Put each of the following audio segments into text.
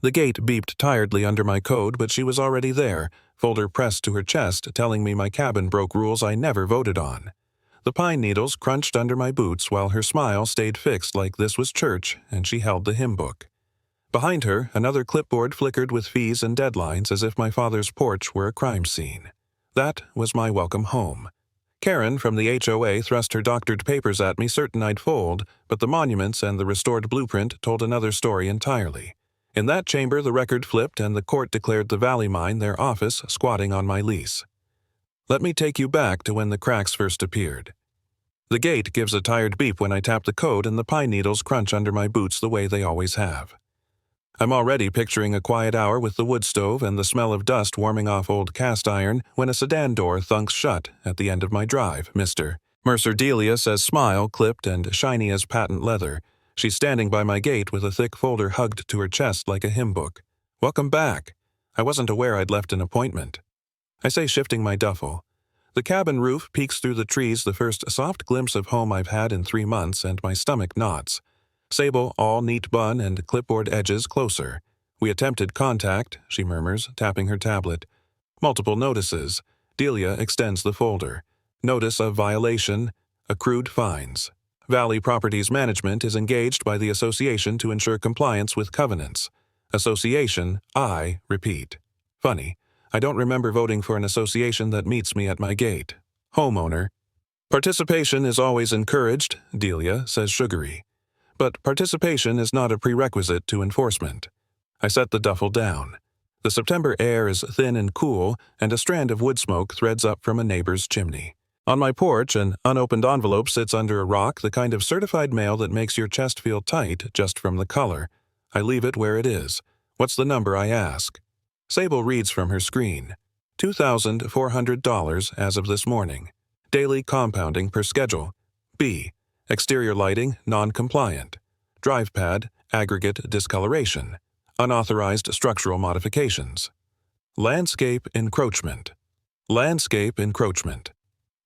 The gate beeped tiredly under my code, but she was already there, folder pressed to her chest, telling me my cabin broke rules I never voted on. The pine needles crunched under my boots while her smile stayed fixed like this was church and she held the hymn book. Behind her, another clipboard flickered with fees and deadlines as if my father's porch were a crime scene. That was my welcome home. Karen from the HOA thrust her doctored papers at me, certain I'd fold, but the monuments and the restored blueprint told another story entirely. In that chamber the record flipped and the court declared the Valley Mine their office, squatting on my lease. Let me take you back to when the cracks first appeared. The gate gives a tired beep when I tap the code and the pine needles crunch under my boots the way they always have. I'm already picturing a quiet hour with the wood stove and the smell of dust warming off old cast iron when a sedan door thunks shut at the end of my drive. Mr. Mercer Delia says, smile clipped and shiny as patent leather. She's standing by my gate with a thick folder hugged to her chest like a hymn book. Welcome back. I wasn't aware I'd left an appointment. I say, shifting my duffel. The cabin roof peeks through the trees, the first soft glimpse of home I've had in 3 months, and my stomach knots. Sable, all neat bun and clipboard edges closer. We attempted contact, she murmurs, tapping her tablet. Multiple notices. Delia extends the folder. Notice of violation. Accrued fines. Valley Properties Management is engaged by the association to ensure compliance with covenants. Association, I repeat. Funny. I don't remember voting for an association that meets me at my gate. Homeowner. Participation is always encouraged, Delia says, sugary. But participation is not a prerequisite to enforcement. I set the duffel down. The September air is thin and cool, and a strand of wood smoke threads up from a neighbor's chimney. On my porch, an unopened envelope sits under a rock, the kind of certified mail that makes your chest feel tight just from the color. I leave it where it is. What's the number, I ask. Sable reads from her screen. $2,400 as of this morning. Daily compounding per schedule. B. Exterior lighting, non-compliant. Drive pad, aggregate discoloration. Unauthorized structural modifications. Landscape encroachment. Landscape encroachment.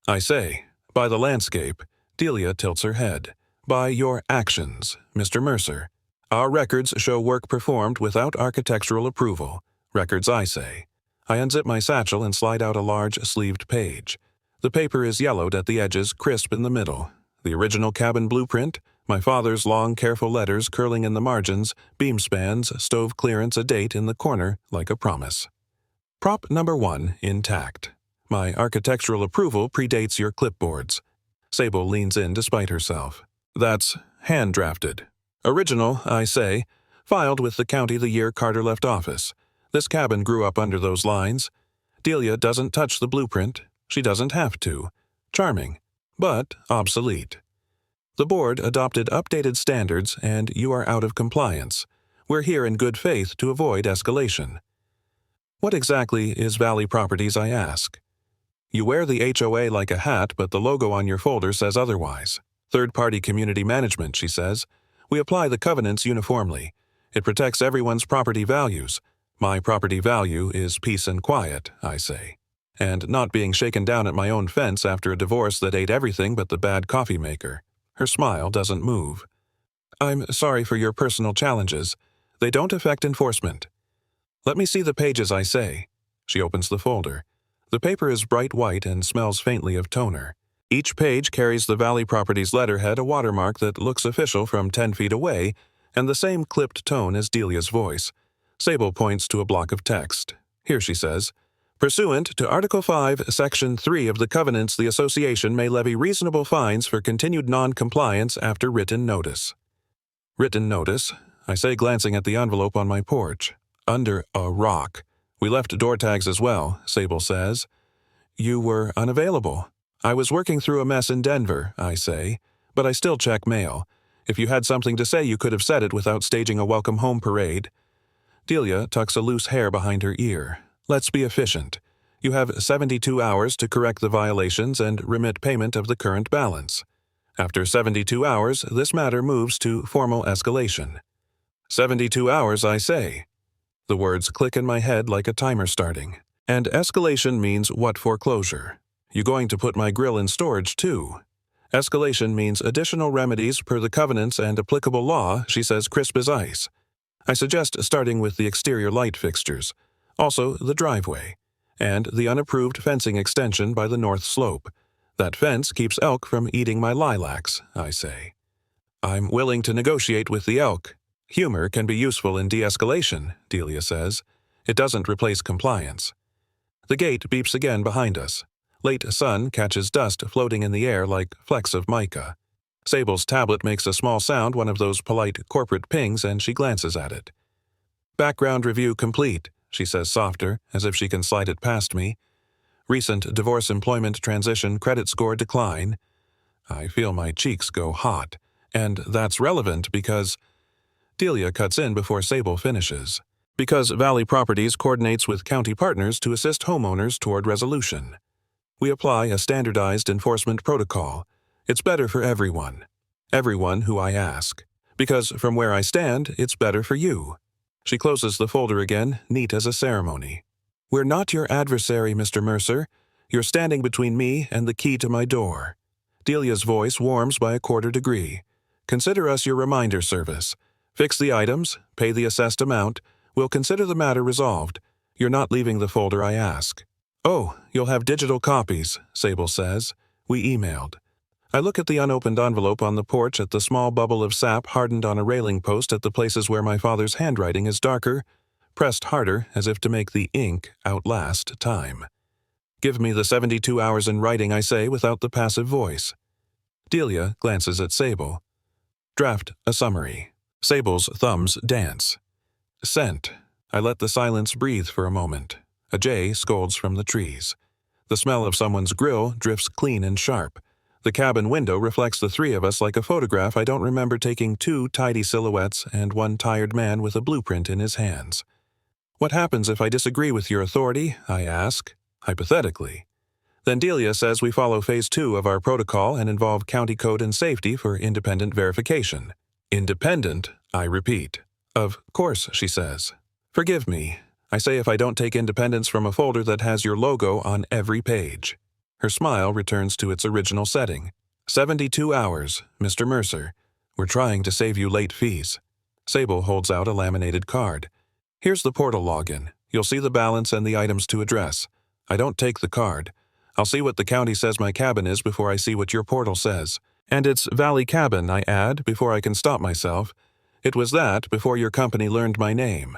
I say, by the landscape. Delia tilts her head. By your actions, Mr. Mercer. Our records show work performed without architectural approval. Records, I say. I unzip my satchel and slide out a large sleeved page. The paper is yellowed at the edges, crisp in the middle. The original cabin blueprint, my father's long, careful letters curling in the margins, beam spans, stove clearance, a date in the corner, like a promise. Prop number 1, intact. My architectural approval predates your clipboards. Sable leans in despite herself. That's hand-drafted. Original, I say, filed with the county the year Carter left office. This cabin grew up under those lines. Delia doesn't touch the blueprint. She doesn't have to. Charming, but obsolete. The board adopted updated standards, and you are out of compliance. We're here in good faith to avoid escalation. What exactly is Valley Properties, I ask? You wear the HOA like a hat, but the logo on your folder says otherwise. Third-party community management, she says. We apply the covenants uniformly. It protects everyone's property values. My property value is peace and quiet, I say. And not being shaken down at my own fence after a divorce that ate everything but the bad coffee maker. Her smile doesn't move. I'm sorry for your personal challenges. They don't affect enforcement. Let me see the pages, I say. She opens the folder. The paper is bright white and smells faintly of toner. Each page carries the Valley Properties letterhead, a watermark that looks official from 10 feet away, and the same clipped tone as Delia's voice. Sable points to a block of text. Here she says, Pursuant to Article 5, Section 3 of the Covenants, the Association may levy reasonable fines for continued non-compliance after written notice. Written notice, I say, glancing at the envelope on my porch. Under a rock. We left door tags as well, Sable says. You were unavailable. I was working through a mess in Denver, I say, but I still check mail. If you had something to say, you could have said it without staging a welcome home parade. Delia tucks a loose hair behind her ear. Let's be efficient. You have 72 hours to correct the violations and remit payment of the current balance. After 72 hours, this matter moves to formal escalation. 72 hours, I say. The words click in my head like a timer starting. And escalation means what foreclosure? You going to put my grill in storage, too? Escalation means additional remedies per the covenants and applicable law, she says, crisp as ice. I suggest starting with the exterior light fixtures, also the driveway, and the unapproved fencing extension by the north slope. That fence keeps elk from eating my lilacs, I say. I'm willing to negotiate with the elk. Humor can be useful in de-escalation, Delia says. It doesn't replace compliance. The gate beeps again behind us. Late sun catches dust floating in the air like flecks of mica. Sable's tablet makes a small sound, one of those polite corporate pings, and she glances at it. Background review complete, she says softer, as if she can slide it past me. Recent divorce employment transition credit score decline. I feel my cheeks go hot, and that's relevant because... Delia cuts in before Sable finishes. Because Valley Properties coordinates with county partners to assist homeowners toward resolution. We apply a standardized enforcement protocol. It's better for everyone. Everyone who I ask. Because from where I stand, it's better for you. She closes the folder again, neat as a ceremony. We're not your adversary, Mr. Mercer. You're standing between me and the key to my door. Delia's voice warms by a 1/4 degree. Consider us your reminder service. Fix the items, pay the assessed amount. We'll consider the matter resolved. You're not leaving the folder I ask. Oh, you'll have digital copies, Sable says. We emailed. I look at the unopened envelope on the porch, at the small bubble of sap hardened on a railing post at the places where my father's handwriting is darker, pressed harder as if to make the ink outlast time. Give me the 72 hours in writing, I say, without the passive voice. Delia glances at Sable. Draft a summary. Sable's thumbs dance. Scent. I let the silence breathe for a moment. A jay scolds from the trees. The smell of someone's grill drifts clean and sharp. The cabin window reflects the three of us like a photograph I don't remember taking, 2 tidy silhouettes and one tired man with a blueprint in his hands. What happens if I disagree with your authority? I ask, hypothetically. Then Delia says we follow phase 2 of our protocol and involve county code and safety for independent verification. Independent, I repeat. Of course, she says. Forgive me. I say if I don't take independence from a folder that has your logo on every page. Her smile returns to its original setting. 72 hours, Mr. Mercer. We're trying to save you late fees. Sable holds out a laminated card. Here's the portal login. You'll see the balance and the items to address. I don't take the card. I'll see what the county says my cabin is before I see what your portal says. And it's Valley Cabin, I add, before I can stop myself. It was that before your company learned my name.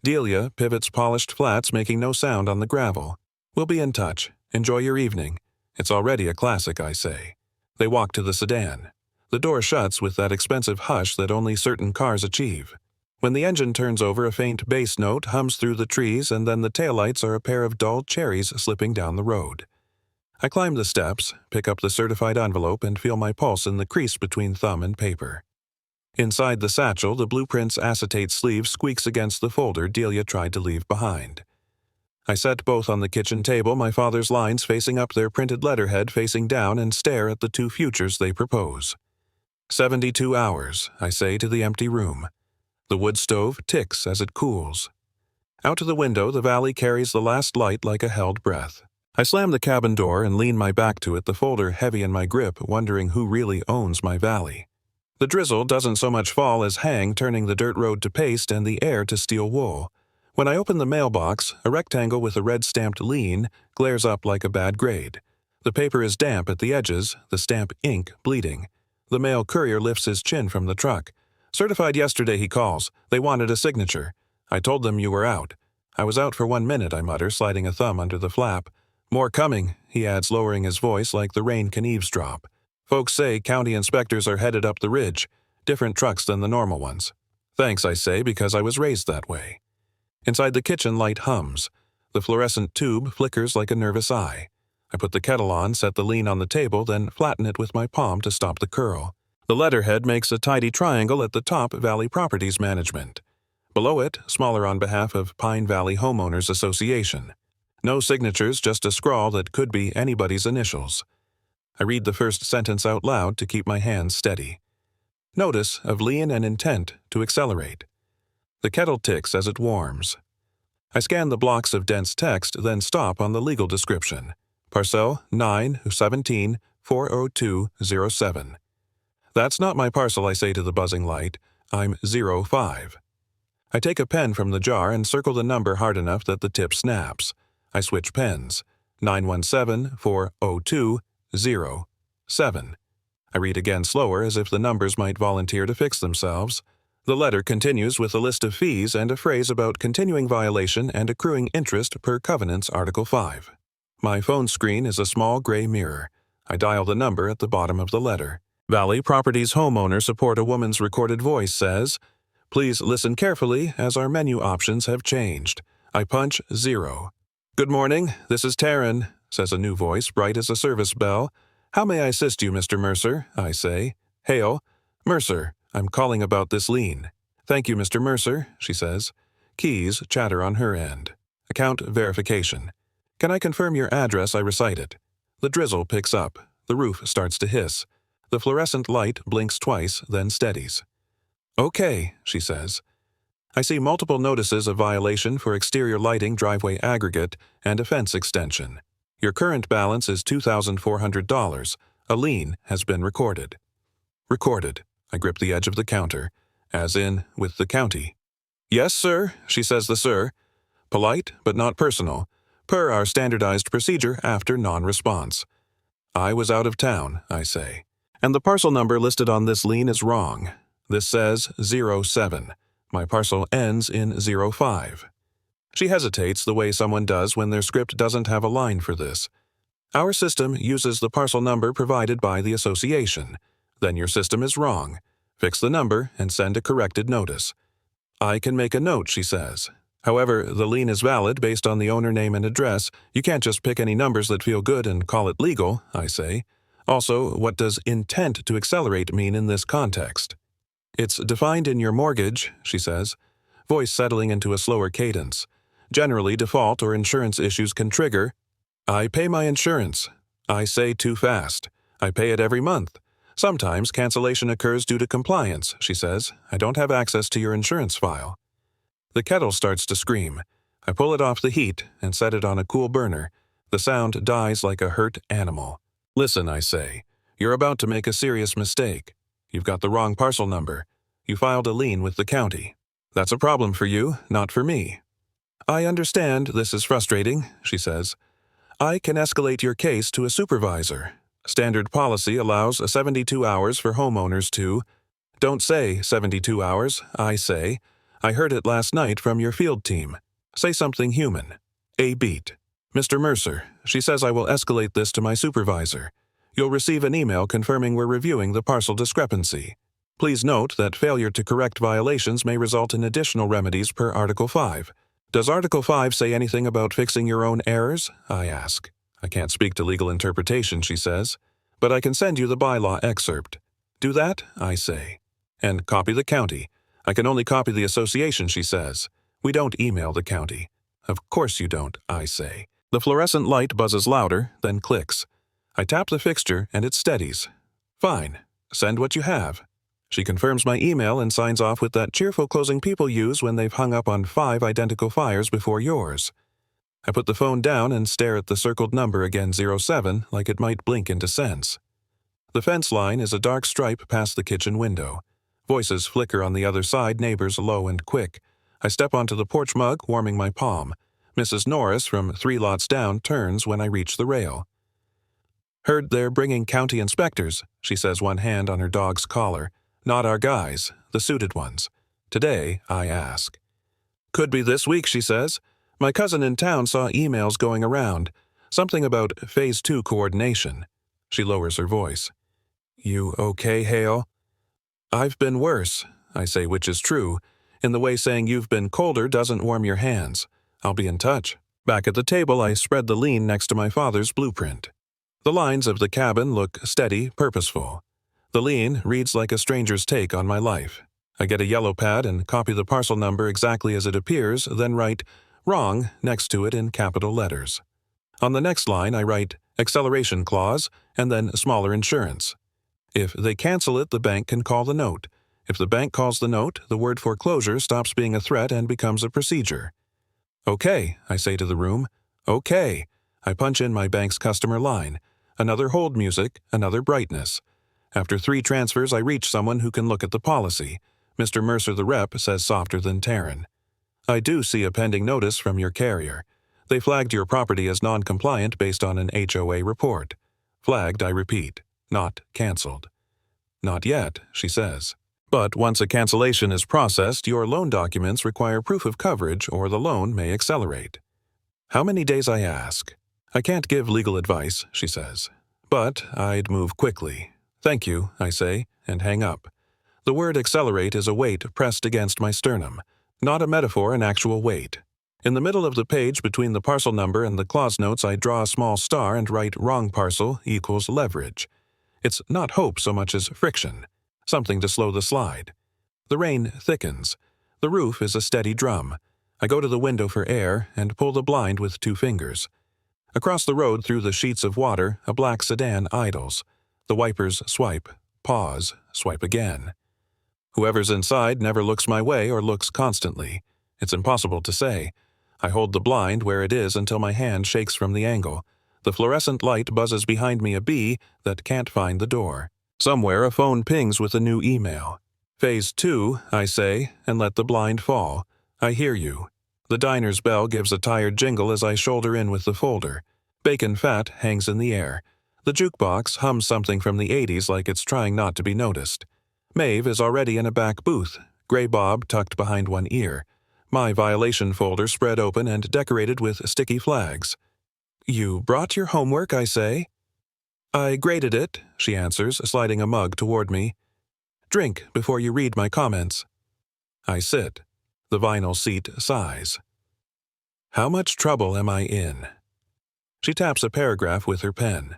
Delia pivots polished flats, making no sound on the gravel. We'll be in touch. Enjoy your evening. It's already a classic, I say. They walk to the sedan. The door shuts with that expensive hush that only certain cars achieve. When the engine turns over, a faint bass note hums through the trees, and then the taillights are a pair of dull cherries slipping down the road. I climb the steps, pick up the certified envelope, and feel my pulse in the crease between thumb and paper. Inside the satchel, the blueprint's acetate sleeve squeaks against the folder Delia tried to leave behind. I set both on the kitchen table, my father's lines facing up, their printed letterhead facing down, and stare at the 2 futures they propose. 72 hours, I say to the empty room. The wood stove ticks as it cools. Out to the window, the valley carries the last light like a held breath. I slam the cabin door and lean my back to it, the folder heavy in my grip, wondering who really owns my valley. The drizzle doesn't so much fall as hang, turning the dirt road to paste and the air to steel wool. When I open the mailbox, a rectangle with a red stamped lien glares up like a bad grade. The paper is damp at the edges, the stamp ink bleeding. The mail courier lifts his chin from the truck. Certified yesterday, he calls. They wanted a signature. I told them you were out. I was out for 1 minute, I mutter, sliding a thumb under the flap. More coming, he adds, lowering his voice like the rain can eavesdrop. Folks say county inspectors are headed up the ridge, different trucks than the normal ones. Thanks, I say, because I was raised that way. Inside the kitchen, light hums. The fluorescent tube flickers like a nervous eye. I put the kettle on, set the lien on the table, then flatten it with my palm to stop the curl. The letterhead makes a tidy triangle at the top, Valley Properties Management. Below it, smaller on behalf of Pine Valley Homeowners Association. No signatures, just a scrawl that could be anybody's initials. I read the first sentence out loud to keep my hands steady. Notice of lien and intent to accelerate. The kettle ticks as it warms. I scan the blocks of dense text, then stop on the legal description. Parcel 9-17-40207. That's not my parcel, I say to the buzzing light. I'm 05. I take a pen from the jar and circle the number hard enough that the tip snaps. I switch pens. 917-402-07. I read again slower as if the numbers might volunteer to fix themselves. The letter continues with a list of fees and a phrase about continuing violation and accruing interest per Covenant's Article 5. My phone screen is a small gray mirror. I dial the number at the bottom of the letter. Valley Properties homeowner support a woman's recorded voice says, "Please listen carefully as our menu options have changed." I punch 0. "Good morning, this is Taryn," says a new voice, bright as a service bell. "How may I assist you, Mr. Mercer?" I say. "Hail. Mercer, I'm calling about this lien." "Thank you, Mr. Mercer," she says. Keys chatter on her end. Account verification. "Can I confirm your address?" I recite it. The drizzle picks up. The roof starts to hiss. The fluorescent light blinks twice, then steadies. "Okay," she says. I see multiple notices of violation for exterior lighting, driveway aggregate, and a fence extension. Your current balance is $2,400. A lien has been recorded. Recorded. I grip the edge of the counter, as in, with the county. "Yes, sir," she says the sir. Polite, but not personal, per our standardized procedure after non-response. "I was out of town," I say. "And the parcel number listed on this lien is wrong. This says 07. My parcel ends in 05. She hesitates the way someone does when their script doesn't have a line for this. "Our system uses the parcel number provided by the association. Then your system is wrong. Fix the number and send a corrected notice." "I can make a note," she says. "However, the lien is valid based on the owner name and address. You can't just pick any numbers that feel good and call it legal," I say. "Also, what does intent to accelerate mean in this context?" "It's defined in your mortgage," she says, voice settling into a slower cadence. "Generally, default or insurance issues can trigger." "I pay my insurance." I say too fast. "I pay it every month. Sometimes cancellation occurs due to compliance," she says. "I don't have access to your insurance file." The kettle starts to scream. I pull it off the heat and set it on a cool burner. The sound dies like a hurt animal. "Listen," I say. "You're about to make a serious mistake. You've got the wrong parcel number. You filed a lien with the county. That's a problem for you, not for me." "I understand this is frustrating," she says. "I can escalate your case to a supervisor. Standard policy allows 72 hours for homeowners to—" "Don't say 72 hours, I say. I heard it last night from your field team. Say something human. A beat. Mr. Mercer, she says I will escalate this to my supervisor. You'll receive an email confirming we're reviewing the parcel discrepancy. Please note that failure to correct violations may result in additional remedies per Article 5. Does Article 5 say anything about fixing your own errors?" I ask. "I can't speak to legal interpretation," she says, "but I can send you the bylaw excerpt." "Do that," I say. "And copy the county." "I can only copy the association," she says. "We don't email the county." "Of course you don't," I say. The fluorescent light buzzes louder, then clicks. I tap the fixture and it steadies. "Fine. Send what you have." She confirms my email and signs off with that cheerful closing people use when they've hung up on 5 identical fires before yours. I put the phone down and stare at the circled number again, 07, like it might blink into sense. The fence line is a dark stripe past the kitchen window. Voices flicker on the other side, neighbors low and quick. I step onto the porch mug, warming my palm. Mrs. Norris from 3 lots down turns when I reach the rail. "Heard they're bringing county inspectors," she says, one hand on her dog's collar. "Not our guys, the suited ones. Today, I ask." "Could be this week," she says. "My cousin in town saw emails going around. Something about Phase 2 coordination." She lowers her voice. "You okay, Hale?" "I've been worse," I say, which is true, in the way saying you've been colder doesn't warm your hands. I'll be in touch. Back at the table, I spread the lien next to my father's blueprint. The lines of the cabin look steady, purposeful. The lien reads like a stranger's take on my life. I get a yellow pad and copy the parcel number exactly as it appears, then write "wrong" next to it in capital letters. On the next line, I write "acceleration clause" and then smaller insurance. If they cancel it, the bank can call the note. If the bank calls the note, the word foreclosure stops being a threat and becomes a procedure. "Okay," I say to the room. "Okay." I punch in my bank's customer line. Another hold music, another brightness. After 3 transfers, I reach someone who can look at the policy. Mr. Mercer the rep says softer than Taryn. I do see a pending notice from your carrier. They flagged your property as non-compliant based on an HOA report. Flagged, I repeat, not canceled. Not yet, she says. But once a cancellation is processed, your loan documents require proof of coverage or the loan may accelerate. How many days, I ask? I can't give legal advice, she says. But I'd move quickly. Thank you, I say, and hang up. The word accelerate is a weight pressed against my sternum, not a metaphor, an actual weight. In the middle of the page between the parcel number and the clause notes, I draw a small star and write wrong parcel equals leverage. It's not hope so much as friction, something to slow the slide. The rain thickens. The roof is a steady drum. I go to the window for air and pull the blind with 2 fingers. Across the road through the sheets of water, a black sedan idles. The wipers swipe, pause, swipe again. Whoever's inside never looks my way or looks constantly. It's impossible to say. I hold the blind where it is until my hand shakes from the angle. The fluorescent light buzzes behind me a bee that can't find the door. Somewhere a phone pings with a new email. Phase 2, I say, and let the blind fall. I hear you. The diner's bell gives a tired jingle as I shoulder in with the folder. Bacon fat hangs in the air. The jukebox hums something from the 80s like it's trying not to be noticed. Maeve is already in a back booth, gray bob tucked behind one ear. My violation folder spread open and decorated with sticky flags. You brought your homework, I say. I graded it, she answers, sliding a mug toward me. Drink before you read my comments. I sit. The vinyl seat sighs. How much trouble am I in? She taps a paragraph with her pen.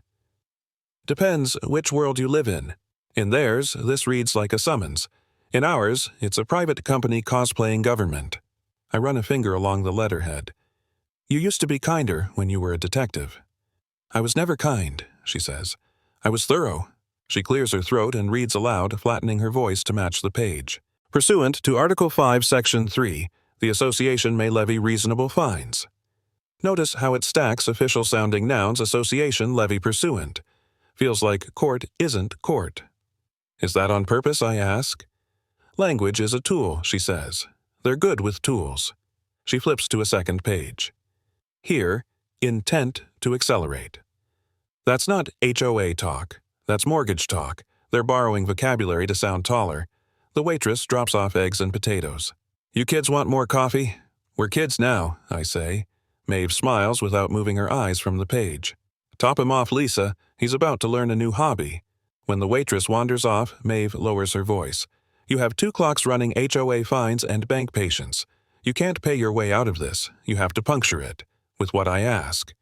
Depends which world you live in. In theirs, this reads like a summons. In ours, it's a private company cosplaying government. I run a finger along the letterhead. You used to be kinder when you were a detective. I was never kind, she says. I was thorough. She clears her throat and reads aloud, flattening her voice to match the page. Pursuant to Article 5, Section 3, the association may levy reasonable fines. Notice how it stacks official-sounding nouns association levy pursuant. Feels like court isn't court. Is that on purpose, I ask? Language is a tool, she says. They're good with tools. She flips to a second page. Here, intent to accelerate. That's not HOA talk. That's mortgage talk. They're borrowing vocabulary to sound taller. The waitress drops off eggs and potatoes. You kids want more coffee? We're kids now, I say. Maeve smiles without moving her eyes from the page. Top him off, Lisa. He's about to learn a new hobby. When the waitress wanders off, Maeve lowers her voice. You have 2 clocks running HOA fines and bank patience. You can't pay your way out of this. You have to puncture it. With what I ask.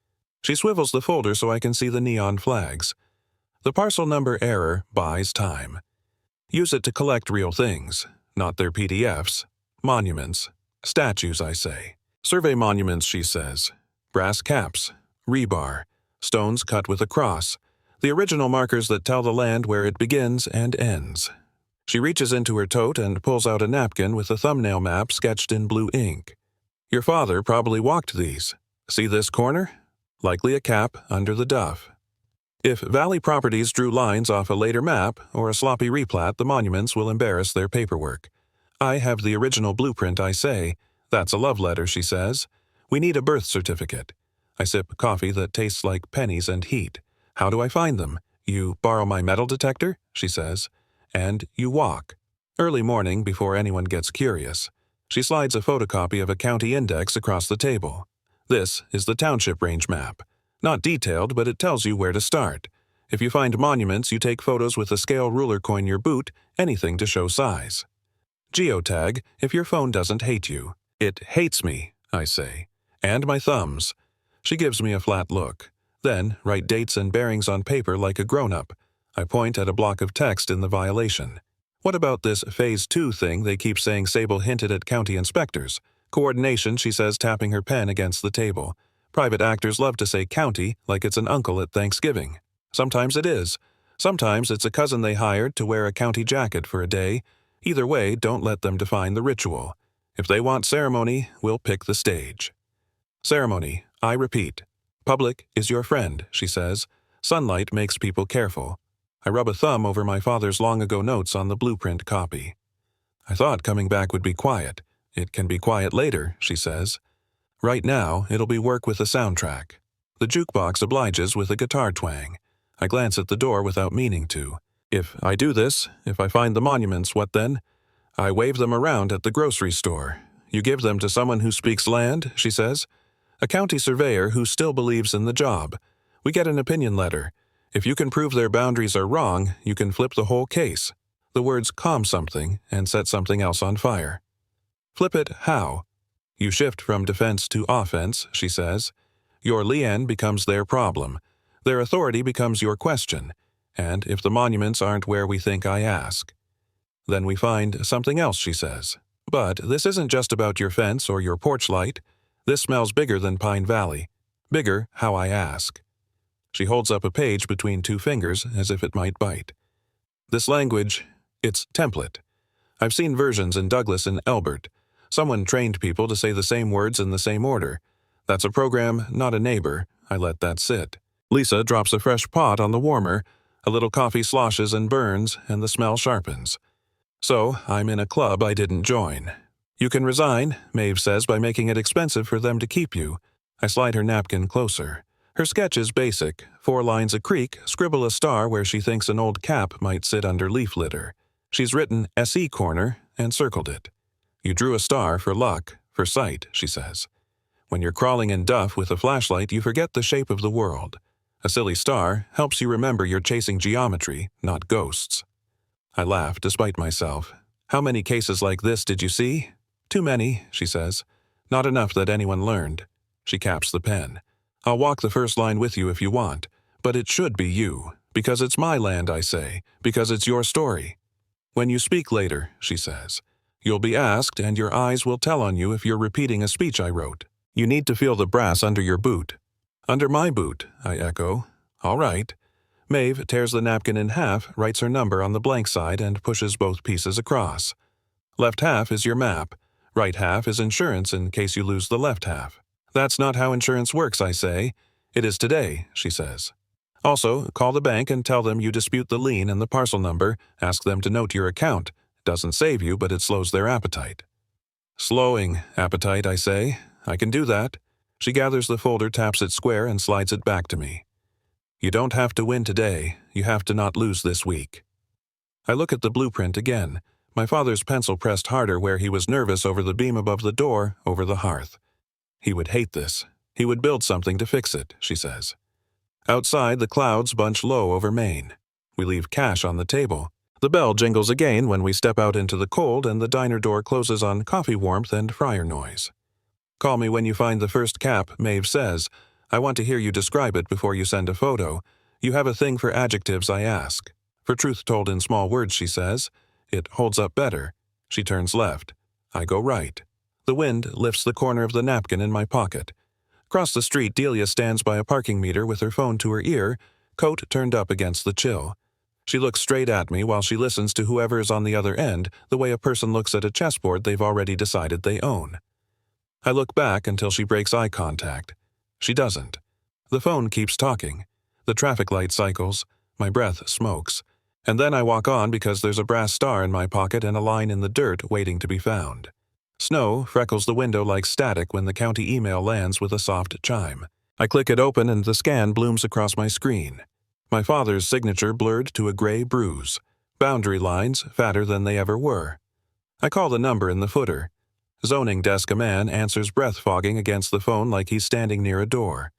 She swivels the folder so I can see the neon flags. The parcel number error buys time. Use it to collect real things, not their PDFs. Monuments. Statues, I say. Survey monuments, she says. Brass caps. Rebar. Stones cut with a cross. The original markers that tell the land where it begins and ends. She reaches into her tote and pulls out a napkin with a thumbnail map sketched in blue ink. Your father probably walked these. See this corner? Likely a cap under the duff. If Valley Properties drew lines off a later map or a sloppy replat, the monuments will embarrass their paperwork. I have the original blueprint, I say. That's a love letter, she says. We need a birth certificate. I sip coffee that tastes like pennies and heat. How do I find them? You borrow my metal detector, she says. And you walk. Early morning before anyone gets curious. She slides a photocopy of a county index across the table. This is the township range map. Not detailed, but it tells you where to start. If you find monuments, you take photos with a scale ruler coin your boot, anything to show size. Geotag if your phone doesn't hate you. It hates me, I say. And my thumbs. She gives me a flat look. Then write dates and bearings on paper like a grown-up. I point at a block of text in the violation. What about this Phase 2 thing they keep saying Sable hinted at county inspectors? Coordination, she says, tapping her pen against the table. Private actors love to say county like it's an uncle at Thanksgiving. Sometimes it is. Sometimes it's a cousin they hired to wear a county jacket for a day. Either way, don't let them define the ritual. If they want ceremony, we'll pick the stage. Ceremony, I repeat. Public is your friend, she says. Sunlight makes people careful. I rub a thumb over my father's long-ago notes on the blueprint copy. I thought coming back would be quiet. It can be quiet later, she says. Right now, it'll be work with a soundtrack. The jukebox obliges with a guitar twang. I glance at the door without meaning to. If I do this, if I find the monuments, what then? I wave them around at the grocery store. You give them to someone who speaks land, she says. A county surveyor who still believes in the job. We get an opinion letter. If you can prove their boundaries are wrong, you can flip the whole case. The words calm something and set something else on fire. Flip it how? You shift from defense to offense, she says. Your lien becomes their problem. Their authority becomes your question. And if the monuments aren't where we think, I ask. Then we find something else, she says. But this isn't just about your fence or your porch light. This smells bigger than Pine Valley. Bigger, how I ask. She holds up a page between two fingers as if it might bite. This language, it's template. I've seen versions in Douglas and Elbert. Someone trained people to say the same words in the same order. That's a program, not a neighbor. I let that sit. Lisa drops a fresh pot on the warmer. A little coffee sloshes and burns, and the smell sharpens. So, I'm in a club I didn't join. You can resign, Maeve says, by making it expensive for them to keep you. I slide her napkin closer. Her sketch is basic. 4 lines a creek, scribble a star where she thinks an old cap might sit under leaf litter. She's written SE corner and circled it. You drew a star for luck, for sight, she says. When you're crawling in duff with a flashlight, you forget the shape of the world. A silly star helps you remember you're chasing geometry, not ghosts. I laugh despite myself. How many cases like this did you see? Too many, she says. Not enough that anyone learned. She caps the pen. I'll walk the first line with you if you want, but it should be you, because it's my land, I say, because it's your story. When you speak later, she says, you'll be asked and your eyes will tell on you if you're repeating a speech I wrote. You need to feel the brass under your boot. Under my boot, I echo. All right. Maeve tears the napkin in half, writes her number on the blank side, and pushes both pieces across. Left half is your map. Right half is insurance in case you lose the left half. That's not how insurance works, I say. It is today, she says. Also, call the bank and tell them you dispute the lien and the parcel number. Ask them to note your account. It doesn't save you, but it slows their appetite. Slowing appetite, I say. I can do that. She gathers the folder, taps it square, and slides it back to me. You don't have to win today. You have to not lose this week. I look at the blueprint again. My father's pencil pressed harder where he was nervous over the beam above the door, over the hearth. He would hate this. He would build something to fix it, she says. Outside, the clouds bunch low over Maine. We leave cash on the table. The bell jingles again when we step out into the cold, and the diner door closes on coffee warmth and fryer noise. Call me when you find the first cap, Maeve says. I want to hear you describe it before you send a photo. You have a thing for adjectives, I ask. For truth told in small words, she says. It holds up better. She turns left. I go right. The wind lifts the corner of the napkin in my pocket. Across the street, Delia stands by a parking meter with her phone to her ear, coat turned up against the chill. She looks straight at me while she listens to whoever is on the other end, the way a person looks at a chessboard they've already decided they own. I look back until she breaks eye contact. She doesn't. The phone keeps talking. The traffic light cycles. My breath smokes. And then I walk on because there's a brass star in my pocket and a line in the dirt waiting to be found. Snow freckles the window like static when the county email lands with a soft chime. I click it open and the scan blooms across my screen. My father's signature blurred to a gray bruise. Boundary lines fatter than they ever were. I call the number in the footer. Zoning desk a man answers, breath fogging against the phone like he's standing near a door.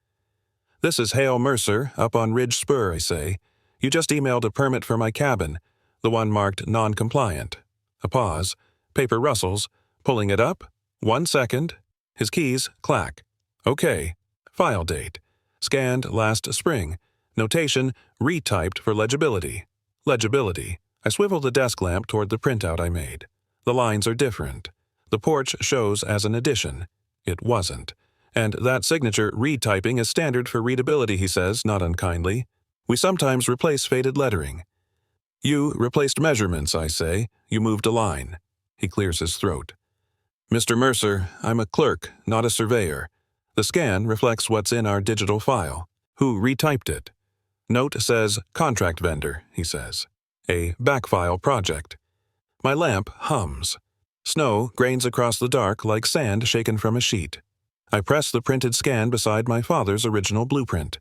This is Hale Mercer, up on Ridge Spur, I say. You just emailed a permit for my cabin, the one marked non-compliant. A pause. Paper rustles. Pulling it up. 1 second. His keys clack. Okay. File date. Scanned last spring. Notation, retyped for legibility. Legibility. I swivel the desk lamp toward the printout I made. The lines are different. The porch shows as an addition. It wasn't. And that signature retyping is standard for readability, he says, not unkindly. We sometimes replace faded lettering. You replaced measurements, I say. You moved a line. He clears his throat. Mr. Mercer, I'm a clerk, not a surveyor. The scan reflects what's in our digital file. Who retyped it? Note says contract vendor, he says. A backfile project. My lamp hums. Snow grains across the dark like sand shaken from a sheet. I press the printed scan beside my father's original blueprint.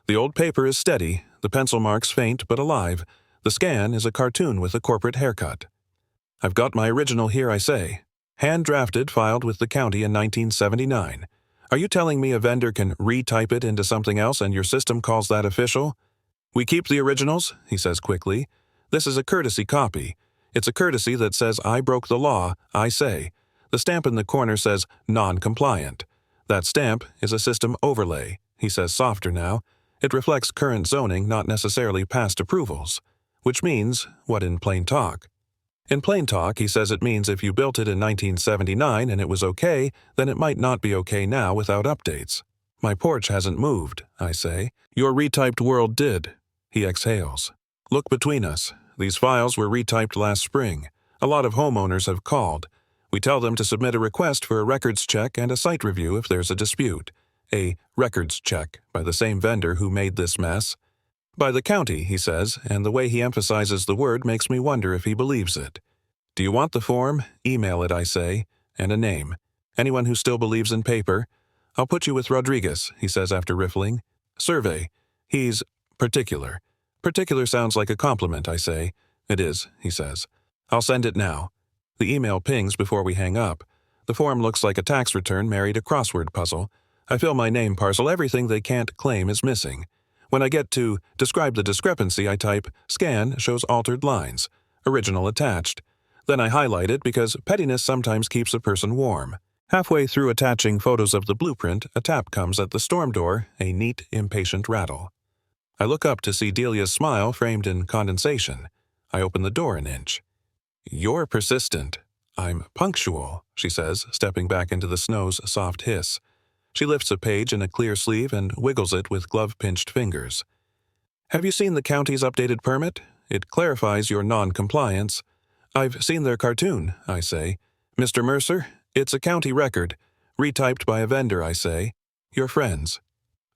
The old paper is steady, the pencil marks faint but alive. The scan is a cartoon with a corporate haircut. I've got my original here, I say. Hand-drafted, filed with the county in 1979. Are you telling me a vendor can retype it into something else and your system calls that official? We keep the originals, he says quickly. This is a courtesy copy. It's a courtesy that says I broke the law, I say. The stamp in the corner says non-compliant. That stamp is a system overlay, he says softer now. It reflects current zoning, not necessarily past approvals. Which means, what in plain talk? In plain talk, he says it means if you built it in 1979 and it was okay, then it might not be okay now without updates. My porch hasn't moved, I say. Your retyped world did. He exhales. Look between us. These files were retyped last spring. A lot of homeowners have called. We tell them to submit a request for a records check and a site review if there's a dispute. A records check by the same vendor who made this mess. By the county, he says, and the way he emphasizes the word makes me wonder if he believes it. Do you want the form? Email it, I say, and a name. Anyone who still believes in paper? I'll put you with Rodriguez, he says after riffling. Survey. He's particular. Particular sounds like a compliment, I say. It is, he says. I'll send it now. The email pings before we hang up. The form looks like a tax return married a crossword puzzle. I fill my name parcel, everything they can't claim is missing. When I get to describe the discrepancy, I type scan shows altered lines, original attached. Then I highlight it because pettiness sometimes keeps a person warm. Halfway through attaching photos of the blueprint, a tap comes at the storm door, a neat, impatient rattle. I look up to see Delia's smile framed in condensation. I open the door an inch. You're persistent. I'm punctual, she says, stepping back into the snow's soft hiss. She lifts a page in a clear sleeve and wiggles it with glove-pinched fingers. Have you seen the county's updated permit? It clarifies your non-compliance. I've seen their cartoon, I say. Mr. Mercer, it's a county record. Retyped by a vendor, I say. You're friends.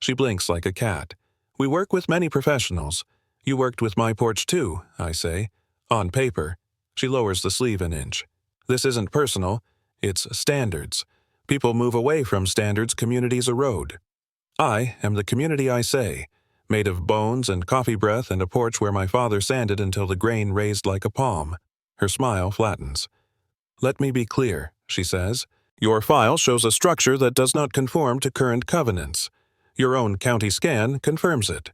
She blinks like a cat. We work with many professionals. You worked with my porch too, I say. On paper. She lowers the sleeve an inch. This isn't personal. It's standards. People move away from standards, communities erode. I am the community I say, made of bones and coffee breath and a porch where my father sanded until the grain raised like a palm. Her smile flattens. Let me be clear, she says. Your file shows a structure that does not conform to current covenants. Your own county scan confirms it.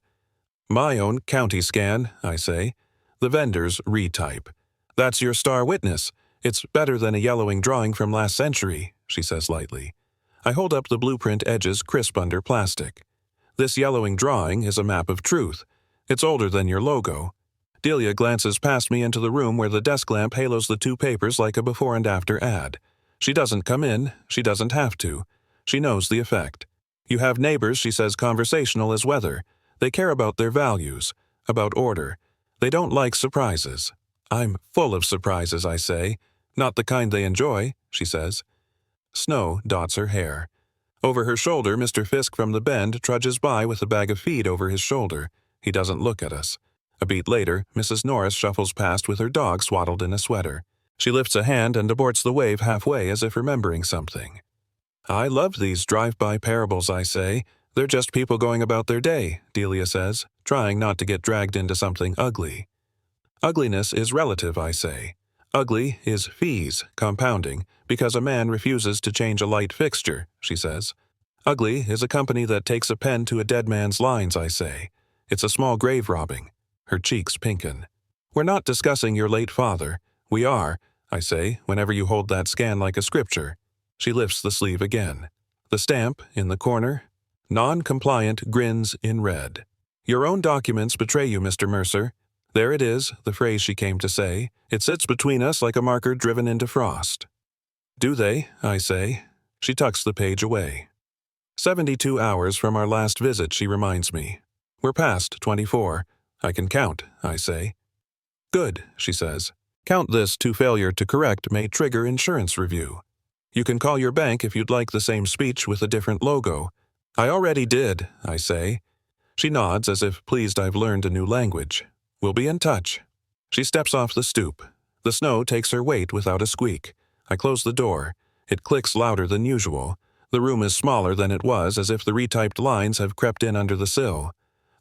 My own county scan, I say. The vendor's retype. That's your star witness. It's better than a yellowing drawing from last century, she says lightly. I hold up the blueprint edges crisp under plastic. This yellowing drawing is a map of truth. It's older than your logo. Delia glances past me into the room where the desk lamp halos the two papers like a before and after ad. She doesn't come in. She doesn't have to. She knows the effect. You have neighbors, she says, conversational as weather. They care about their values, about order. They don't like surprises. I'm full of surprises, I say. Not the kind they enjoy, she says. Snow dots her hair. Over her shoulder, Mr. Fisk from the Bend trudges by with a bag of feed over his shoulder. He doesn't look at us. A beat later, Mrs. Norris shuffles past with her dog swaddled in a sweater. She lifts a hand and aborts the wave halfway as if remembering something. I love these drive-by parables, I say. They're just people going about their day, Delia says, trying not to get dragged into something ugly. Ugliness is relative, I say. Ugly is fees, compounding, because a man refuses to change a light fixture, she says. Ugly is a company that takes a pen to a dead man's lines, I say. It's a small grave robbing. Her cheeks pinken. We're not discussing your late father. We are, I say, whenever you hold that scan like a scripture. She lifts the sleeve again. The stamp, in the corner, non-compliant grins in red. Your own documents betray you, Mr. Mercer. There it is, the phrase she came to say. It sits between us like a marker driven into frost. Do they? I say. She tucks the page away. 72 hours from our last visit, she reminds me. We're past 24. I can count, I say. Good, she says. Count this to failure to correct may trigger insurance review. You can call your bank if you'd like the same speech with a different logo. I already did, I say. She nods as if pleased I've learned a new language. We'll be in touch. She steps off the stoop. The snow takes her weight without a squeak. I close the door. It clicks louder than usual. The room is smaller than it was, as if the retyped lines have crept in under the sill.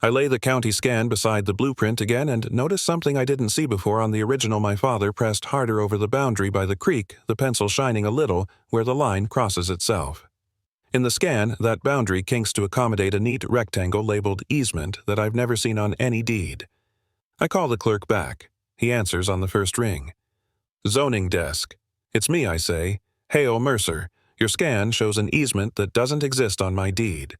I lay the county scan beside the blueprint again and notice something I didn't see before on the original. My father pressed harder over the boundary by the creek, the pencil shining a little where the line crosses itself. In the scan, that boundary kinks to accommodate a neat rectangle labeled easement that I've never seen on any deed. I call the clerk back. He answers on the first ring. Zoning desk. It's me, I say. Hail, Mercer. Your scan shows an easement that doesn't exist on my deed.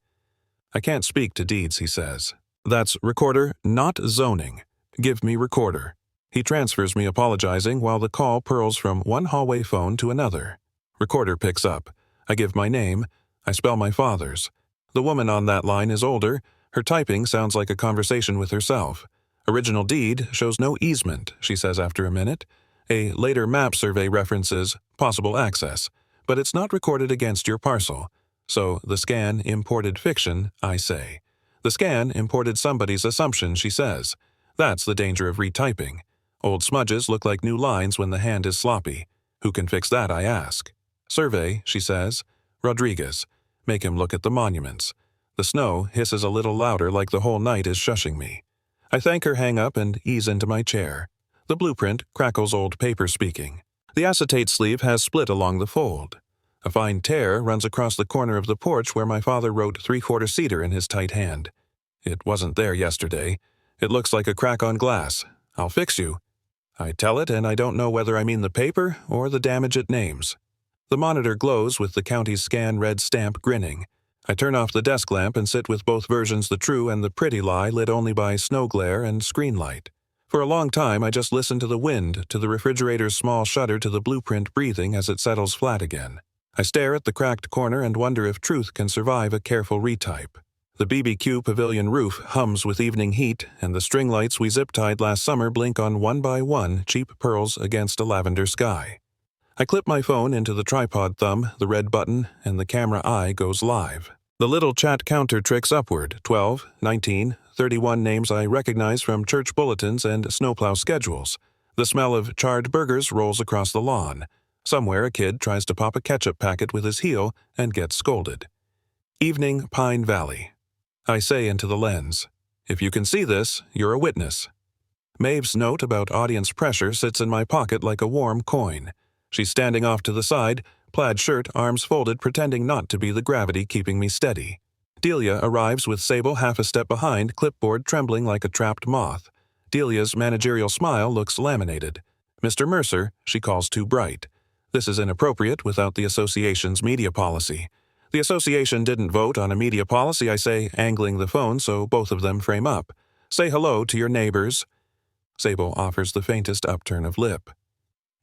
I can't speak to deeds, he says. That's recorder, not zoning. Give me recorder. He transfers me, apologizing, while the call purls from one hallway phone to another. Recorder picks up. I give my name. I spell my father's. The woman on that line is older. Her typing sounds like a conversation with herself. Original deed shows no easement, she says after a minute. A later map survey references possible access, but it's not recorded against your parcel. So the scan imported fiction, I say. The scan imported somebody's assumption, she says. That's the danger of retyping. Old smudges look like new lines when the hand is sloppy. Who can fix that, I ask. Survey, she says. Rodriguez. Make him look at the monuments. The snow hisses a little louder, like the whole night is shushing me. I thank her, hang up, and ease into my chair. The blueprint crackles old paper speaking. The acetate sleeve has split along the fold. A fine tear runs across the corner of the porch where my father wrote 3/4 cedar in his tight hand. It wasn't there yesterday. It looks like a crack on glass. I'll fix you. I tell it, and I don't know whether I mean the paper or the damage it names. The monitor glows with the county's scan red stamp grinning. I turn off the desk lamp and sit with both versions, the true and the pretty lie, lit only by snow glare and screen light. For a long time, I just listen to the wind, to the refrigerator's small shutter, to the blueprint breathing as it settles flat again. I stare at the cracked corner and wonder if truth can survive a careful retype. The BBQ pavilion roof hums with evening heat, and the string lights we zip-tied last summer blink on one by one cheap pearls against a lavender sky. I clip my phone into the tripod thumb, the red button, and the camera eye goes live. The little chat counter tricks upward, 12, 19, 31 names I recognize from church bulletins and snowplow schedules. The smell of charred burgers rolls across the lawn. Somewhere a kid tries to pop a ketchup packet with his heel and gets scolded. Evening, Pine Valley. I say into the lens, if you can see this, you're a witness. Maeve's note about audience pressure sits in my pocket like a warm coin. She's standing off to the side, plaid shirt, arms folded, pretending not to be the gravity keeping me steady. Delia arrives with Sable half a step behind, clipboard trembling like a trapped moth. Delia's managerial smile looks laminated. Mr. Mercer, she calls too bright. This is inappropriate without the association's media policy. The association didn't vote on a media policy, I say, angling the phone so both of them frame up. Say hello to your neighbors. Sable offers the faintest upturn of lip.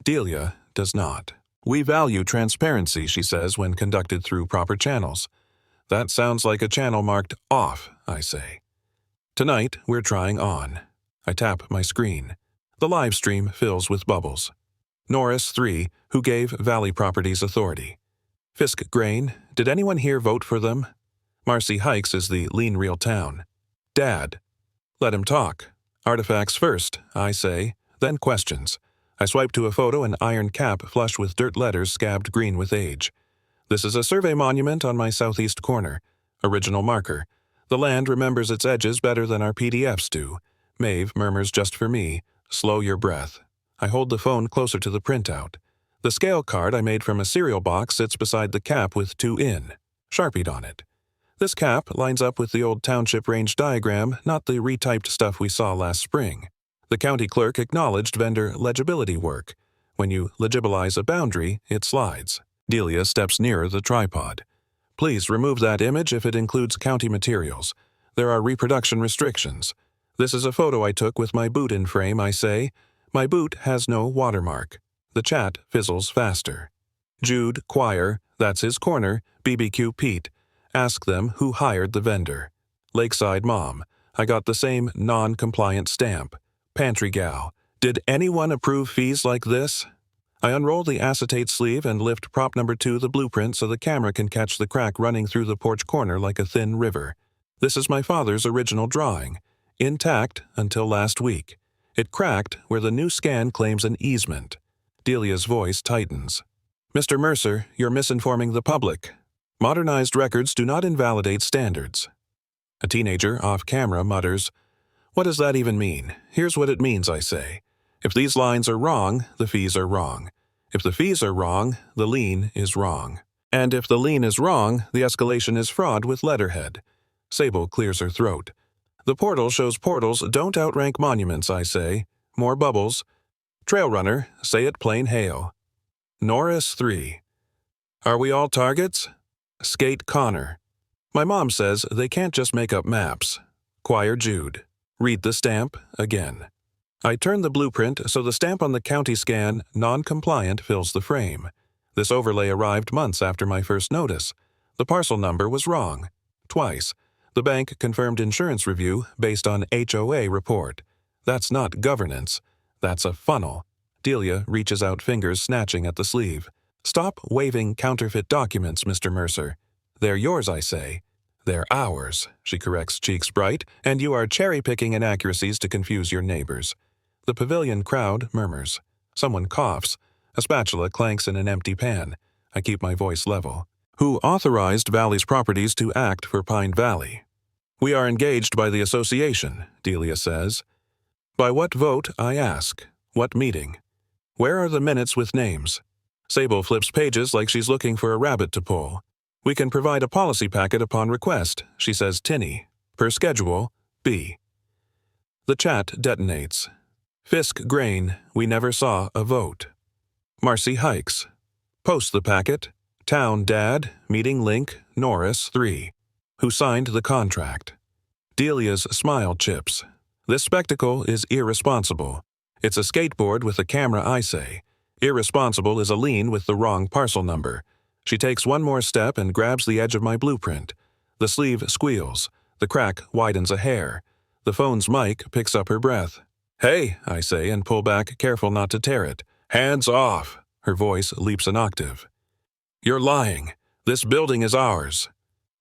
Delia does not. We value transparency, she says, when conducted through proper channels. That sounds like a channel marked off, I say. Tonight, we're trying on. I tap my screen. The live stream fills with bubbles. Norris 3, who gave Valley Properties authority. Fisk Grain, did anyone here vote for them? Marcy Hikes is the lean real town. Dad. Let him talk. Artifacts first, I say, then questions. I swipe to a photo, an iron cap flush with dirt letters scabbed green with age. This is a survey monument on my southeast corner. Original marker. The land remembers its edges better than our PDFs do. Maeve murmurs just for me, slow your breath. I hold the phone closer to the printout. The scale card I made from a cereal box sits beside the cap with 2 in, Sharpied on it. This cap lines up with the old township range diagram, not the retyped stuff we saw last spring. The county clerk acknowledged vendor legibility work. When you legibilize a boundary, it slides. Delia steps nearer the tripod. Please remove that image if it includes county materials. There are reproduction restrictions. This is a photo I took with my boot in frame, I say. My boot has no watermark. The chat fizzles faster. Jude Choir, that's his corner, BBQ Pete. Ask them who hired the vendor. Lakeside Mom, I got the same non-compliant stamp. Pantry Gal, did anyone approve fees like this? I unroll the acetate sleeve and lift prop number 2, the blueprint, so the camera can catch the crack running through the porch corner like a thin river. This is my father's original drawing, intact until last week. It cracked where the new scan claims an easement. Delia's voice tightens. Mr. Mercer, you're misinforming the public. Modernized records do not invalidate standards. A teenager, off camera, mutters, "What does that even mean? Here's what it means, I say. If these lines are wrong, the fees are wrong. If the fees are wrong, the lien is wrong. And if the lien is wrong, the escalation is fraud with letterhead." Sable clears her throat. "The portal shows portals don't outrank monuments, I say. More bubbles. Trail runner, say it plain hail. Norris 3. Are we all targets? Skate Connor. My mom says they can't just make up maps. Choir Jude. Read the stamp again." I turn the blueprint so the stamp on the county scan, non-compliant, fills the frame. This overlay arrived months after my first notice. The parcel number was wrong. Twice. The bank confirmed insurance review based on HOA report. That's not governance. That's a funnel. Delia reaches out fingers snatching at the sleeve. "Stop waving counterfeit documents, Mr. Mercer. They're yours, I say. They're ours," she corrects, cheeks bright, "and you are cherry-picking inaccuracies to confuse your neighbors." The pavilion crowd murmurs. Someone coughs. A spatula clanks in an empty pan. I keep my voice level. "Who authorized Valley's Properties to act for Pine Valley?" "We are engaged by the association," Delia says. "By what vote, I ask? What meeting? Where are the minutes with names?" Sable flips pages like she's looking for a rabbit to pull. "We can provide a policy packet upon request," she says tinny. "Per schedule, B." The chat detonates. Fisk Grain, we never saw a vote. Marcy Hikes. Post the packet. Town Dad, meeting link, Norris 3. Who signed the contract? Delia's smile chips. "This spectacle is irresponsible. It's a skateboard with a camera, I say. Irresponsible is a lien with the wrong parcel number." She takes one more step and grabs the edge of my blueprint. The sleeve squeals. The crack widens a hair. The phone's mic picks up her breath. "Hey," I say and pull back, careful not to tear it. "Hands off." Her voice leaps an octave. "You're lying. This building is ours."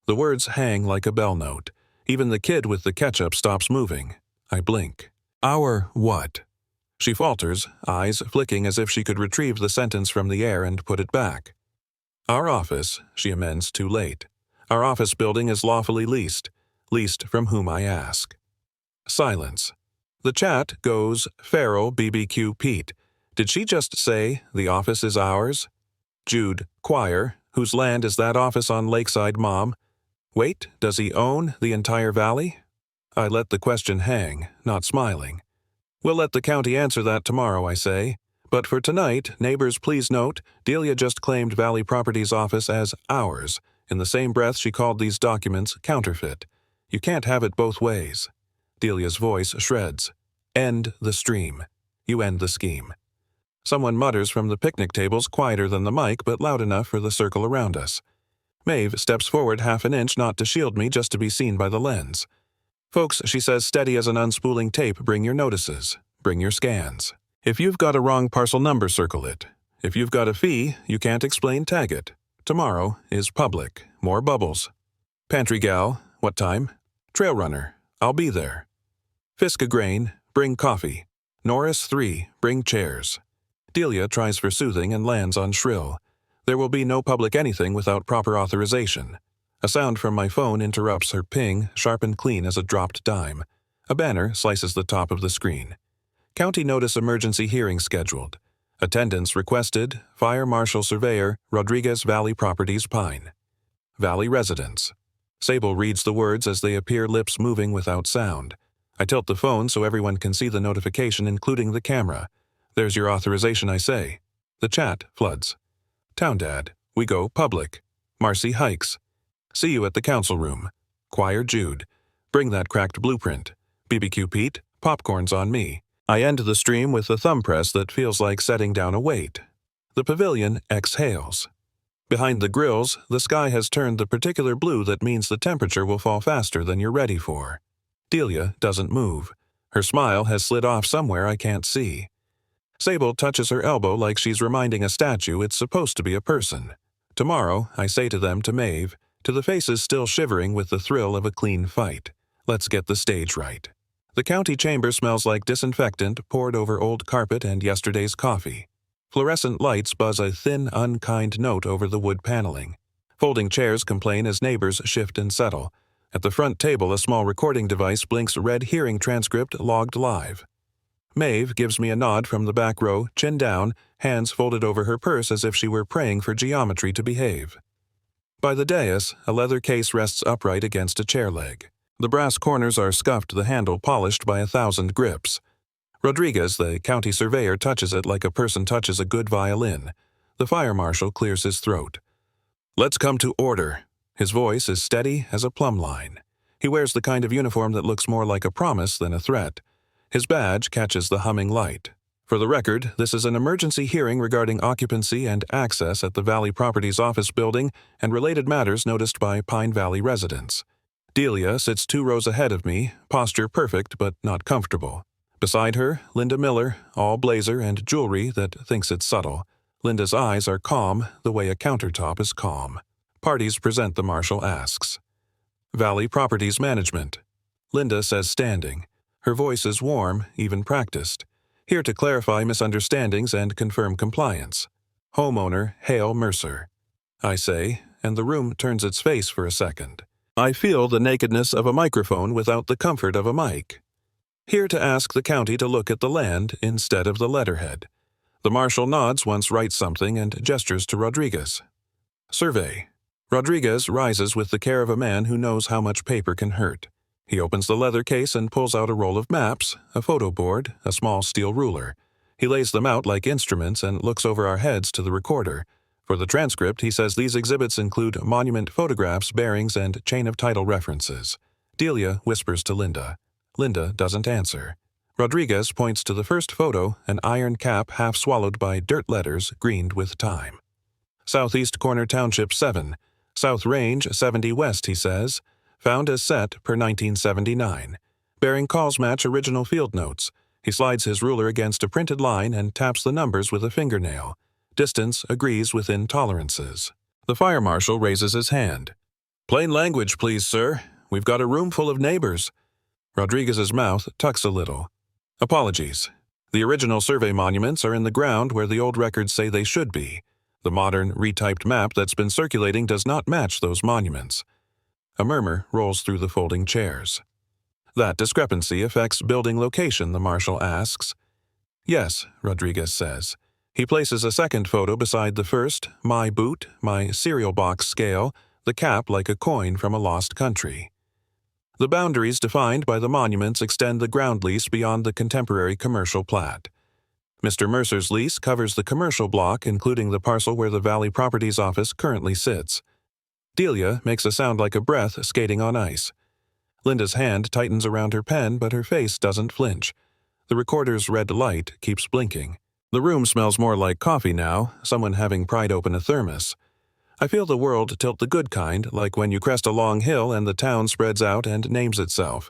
The words hang like a bell note. Even the kid with the ketchup stops moving. I blink. "Our what?" She falters, eyes flicking as if she could retrieve the sentence from the air and put it back. "Our office," she amends too late. "Our office building is lawfully leased. Leased from whom I ask." Silence. The chat goes, "Farrell BBQ Pete. Did she just say, the office is ours?" Jude, Choir, "Whose land is that office on Lakeside, Mom?" Wait, does he own the entire valley? I let the question hang, not smiling. "We'll let the county answer that tomorrow," I say. "But for tonight, neighbors, please note, Delia just claimed Valley Properties office as ours. In the same breath, she called these documents counterfeit. You can't have it both ways." Delia's voice shreds. "End the stream. You end the scheme." Someone mutters from the picnic tables, quieter than the mic, but loud enough for the circle around us. Maeve steps forward half an inch, not to shield me, just to be seen by the lens. "Folks," she says, steady as an unspooling tape, "bring your notices. Bring your scans. If you've got a wrong parcel number, circle it. If you've got a fee you can't explain, tag it. Tomorrow is public. More bubbles. Pantry gal, what time? Trail runner, I'll be there. Fisk Grain, bring coffee. Norris 3, bring chairs." Delia tries for soothing and lands on shrill. "There will be no public anything without proper authorization." A sound from my phone interrupts her ping, sharp and clean as a dropped dime. A banner slices the top of the screen. "County notice emergency hearing scheduled. Attendance requested, Fire Marshal Surveyor, Rodriguez Valley Properties, Pine. Valley residents." Sable reads the words as they appear, lips moving without sound. I tilt the phone so everyone can see the notification, including the camera. "There's your authorization," I say. The chat floods. "Town Dad, we go public. Marcy Hikes. See you at the council room. Choir Jude. Bring that cracked blueprint. BBQ Pete, popcorn's on me." I end the stream with a thumb press that feels like setting down a weight. The pavilion exhales. Behind the grills, the sky has turned the particular blue that means the temperature will fall faster than you're ready for. Delia doesn't move. Her smile has slid off somewhere I can't see. Sable touches her elbow like she's reminding a statue it's supposed to be a person. Tomorrow, I say to them, to Maeve, to the faces still shivering with the thrill of a clean fight, let's get the stage right. The county chamber smells like disinfectant poured over old carpet and yesterday's coffee. Fluorescent lights buzz a thin, unkind note over the wood paneling. Folding chairs complain as neighbors shift and settle. At the front table, a small recording device blinks red hearing transcript logged live. Maeve gives me a nod from the back row, chin down, hands folded over her purse as if she were praying for geometry to behave. By the dais, a leather case rests upright against a chair leg. The brass corners are scuffed, the handle polished by 1,000 grips. Rodriguez, the county surveyor, touches it like a person touches a good violin. The fire marshal clears his throat. "Let's come to order." His voice is steady as a plumb line. He wears the kind of uniform that looks more like a promise than a threat. His badge catches the humming light. For the record, this is an emergency hearing regarding occupancy and access at the Valley Properties office building and related matters noticed by Pine Valley residents. Delia sits 2 rows ahead of me, posture perfect but not comfortable. Beside her, Linda Miller, all blazer and jewelry that thinks it's subtle. Linda's eyes are calm the way a countertop is calm. Parties present, the marshal asks. Valley Properties Management. Linda says standing. Her voice is warm, even practiced. Here to clarify misunderstandings and confirm compliance. Homeowner Hale Mercer. I say, and the room turns its face for a second. I feel the nakedness of a microphone without the comfort of a mic. Here to ask the county to look at the land instead of the letterhead. The marshal nods once, writes something, and gestures to Rodriguez. Survey. Rodriguez rises with the care of a man who knows how much paper can hurt. He opens the leather case and pulls out a roll of maps, a photo board, a small steel ruler. He lays them out like instruments and looks over our heads to the recorder. For the transcript, he says these exhibits include monument photographs, bearings, and chain of title references. Delia whispers to Linda. Linda doesn't answer. Rodriguez points to the first photo, an iron cap half swallowed by dirt letters greened with time. Southeast Corner Township 7. South Range 70 West, he says. Found as set per 1979. Bearing calls match original field notes. He slides his ruler against a printed line and taps the numbers with a fingernail. Distance agrees within tolerances. The fire marshal raises his hand. Plain language, please, sir. We've got a room full of neighbors. Rodriguez's mouth tucks a little. Apologies. The original survey monuments are in the ground where the old records say they should be. The modern, retyped map that's been circulating does not match those monuments. A murmur rolls through the folding chairs. That discrepancy affects building location, the marshal asks. Yes, Rodriguez says. He places a second photo beside the first, my boot, my cereal box scale, the cap like a coin from a lost country. The boundaries defined by the monuments extend the ground lease beyond the contemporary commercial plat. Mr. Mercer's lease covers the commercial block, including the parcel where the Valley Properties office currently sits. Delia makes a sound like a breath skating on ice. Linda's hand tightens around her pen, but her face doesn't flinch. The recorder's red light keeps blinking. The room smells more like coffee now, someone having pried open a thermos. I feel the world tilt the good kind, like when you crest a long hill and the town spreads out and names itself.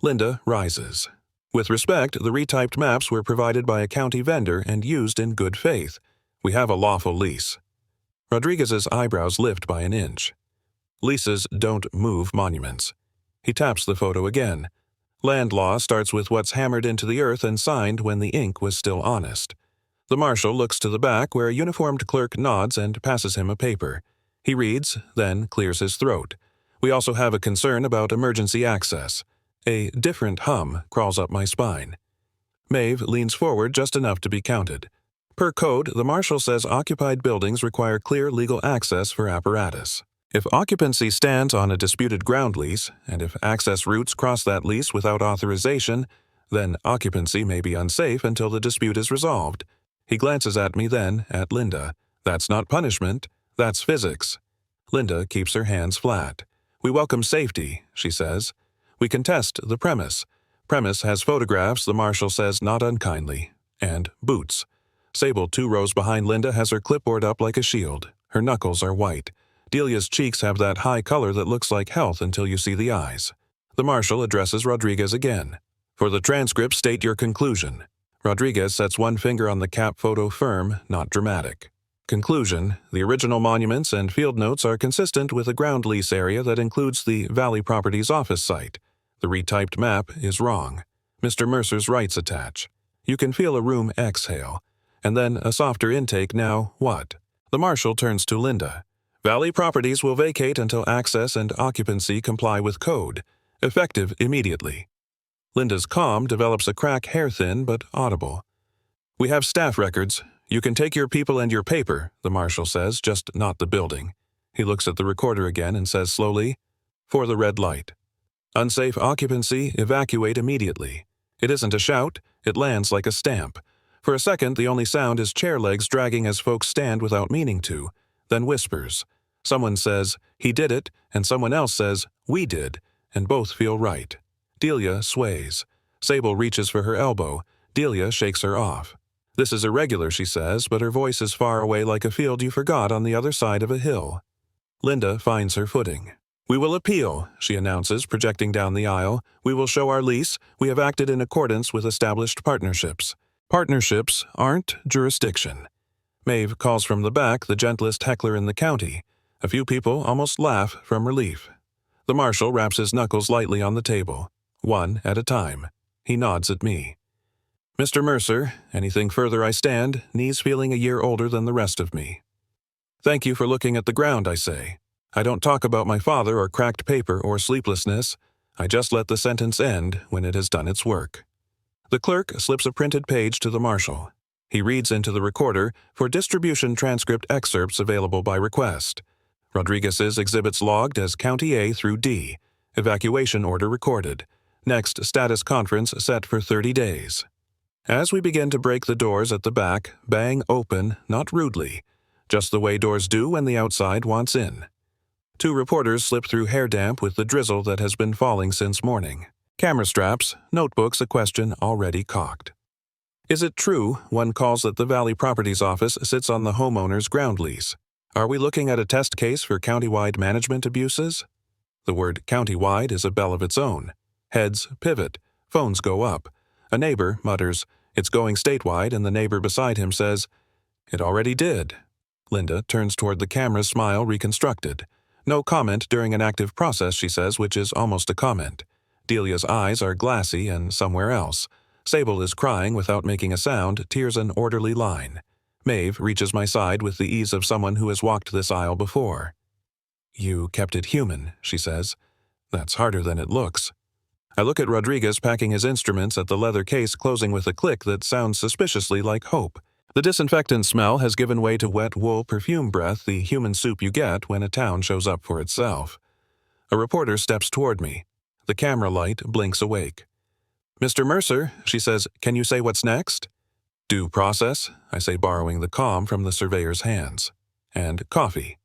Linda rises. With respect, the retyped maps were provided by a county vendor and used in good faith. We have a lawful lease. Rodriguez's eyebrows lift by an inch. Leases don't move monuments. He taps the photo again. Land law starts with what's hammered into the earth and signed when the ink was still honest. The marshal looks to the back where a uniformed clerk nods and passes him a paper. He reads, then clears his throat. We also have a concern about emergency access. A different hum crawls up my spine. Maeve leans forward just enough to be counted. Per code, the marshal says occupied buildings require clear legal access for apparatus. If occupancy stands on a disputed ground lease, and if access routes cross that lease without authorization, then occupancy may be unsafe until the dispute is resolved. He glances at me then, at Linda. That's not punishment, that's physics. Linda keeps her hands flat. We welcome safety, she says. We contest the premise. Premise has photographs, the marshal says not unkindly. And boots. Sable 2 rows behind Linda has her clipboard up like a shield. Her knuckles are white. Delia's cheeks have that high color that looks like health until you see the eyes. The marshal addresses Rodriguez again. For the transcript, state your conclusion. Rodriguez sets one finger on the cap photo firm, not dramatic. Conclusion, the original monuments and field notes are consistent with a ground lease area that includes the Valley Properties office site. The retyped map is wrong. Mr. Mercer's rights attach. You can feel a room exhale. And then a softer intake now, what? The marshal turns to Linda. Valley Properties will vacate until access and occupancy comply with code, effective immediately. Linda's calm develops a crack hair-thin but audible. We have staff records. You can take your people and your paper, the marshal says, just not the building. He looks at the recorder again and says slowly, for the red light. Unsafe occupancy, evacuate immediately. It isn't a shout, it lands like a stamp. For a second, the only sound is chair legs dragging as folks stand without meaning to, then whispers. Someone says, he did it, and someone else says, we did, and both feel right. Delia sways. Sable reaches for her elbow. Delia shakes her off. This is irregular, she says, but her voice is far away like a field you forgot on the other side of a hill. Linda finds her footing. We will appeal, she announces, projecting down the aisle. We will show our lease. We have acted in accordance with established partnerships. Partnerships aren't jurisdiction. Maeve calls from the back, the gentlest heckler in the county. A few people almost laugh from relief. The marshal wraps his knuckles lightly on the table, one at a time. He nods at me. Mr. Mercer, anything further I stand, knees feeling a year older than the rest of me. Thank you for looking at the ground, I say. I don't talk about my father or cracked paper or sleeplessness. I just let the sentence end when it has done its work. The clerk slips a printed page to the marshal. He reads into the recorder for distribution transcript excerpts available by request. Rodriguez's exhibits logged as County A through D. Evacuation order recorded. Next status conference set for 30 days. As we begin to break the doors at the back, bang open, not rudely, just the way doors do when the outside wants in. Two reporters slip through hair damp with the drizzle that has been falling since morning. Camera straps, notebooks, a question already cocked. Is it true, one calls that the Valley Properties office sits on the homeowner's ground lease? Are we looking at a test case for countywide management abuses? The word countywide is a bell of its own. Heads pivot. Phones go up. A neighbor mutters, it's going statewide, and the neighbor beside him says, it already did. Linda turns toward the camera, smile reconstructed. No comment during an active process, she says, which is almost a comment. Delia's eyes are glassy and somewhere else. Sable is crying without making a sound, tears an orderly line. Maeve reaches my side with the ease of someone who has walked this aisle before. You kept it human, she says. That's harder than it looks. I look at Rodriguez packing his instruments at the leather case closing with a click that sounds suspiciously like hope. The disinfectant smell has given way to wet wool perfume breath, the human soup you get when a town shows up for itself. A reporter steps toward me. The camera light blinks awake. Mr. Mercer, she says, can you say what's next? Due process, I say, borrowing the calm from the surveyor's hands. And coffee.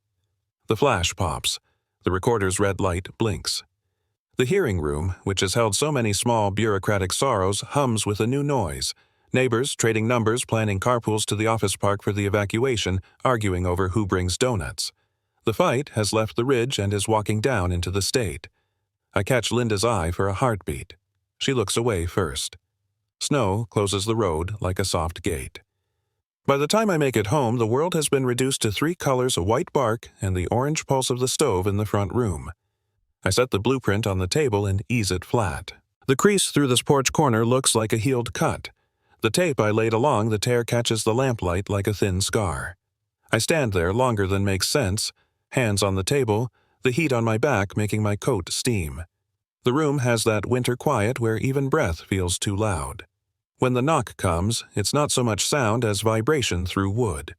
The flash pops. The recorder's red light blinks. The hearing room, which has held so many small bureaucratic sorrows, hums with a new noise. Neighbors trading numbers, planning carpools to the office park for the evacuation, arguing over who brings donuts. The fight has left the ridge and is walking down into the state. I catch Linda's eye for a heartbeat. She looks away first. Snow closes the road like a soft gate. By the time I make it home, the world has been reduced to 3 colors of white bark and the orange pulse of the stove in the front room. I set the blueprint on the table and ease it flat. The crease through this porch corner looks like a healed cut. The tape I laid along the tear catches the lamplight like a thin scar. I stand there longer than makes sense, hands on the table, the heat on my back making my coat steam. The room has that winter quiet where even breath feels too loud. When the knock comes, it's not so much sound as vibration through wood.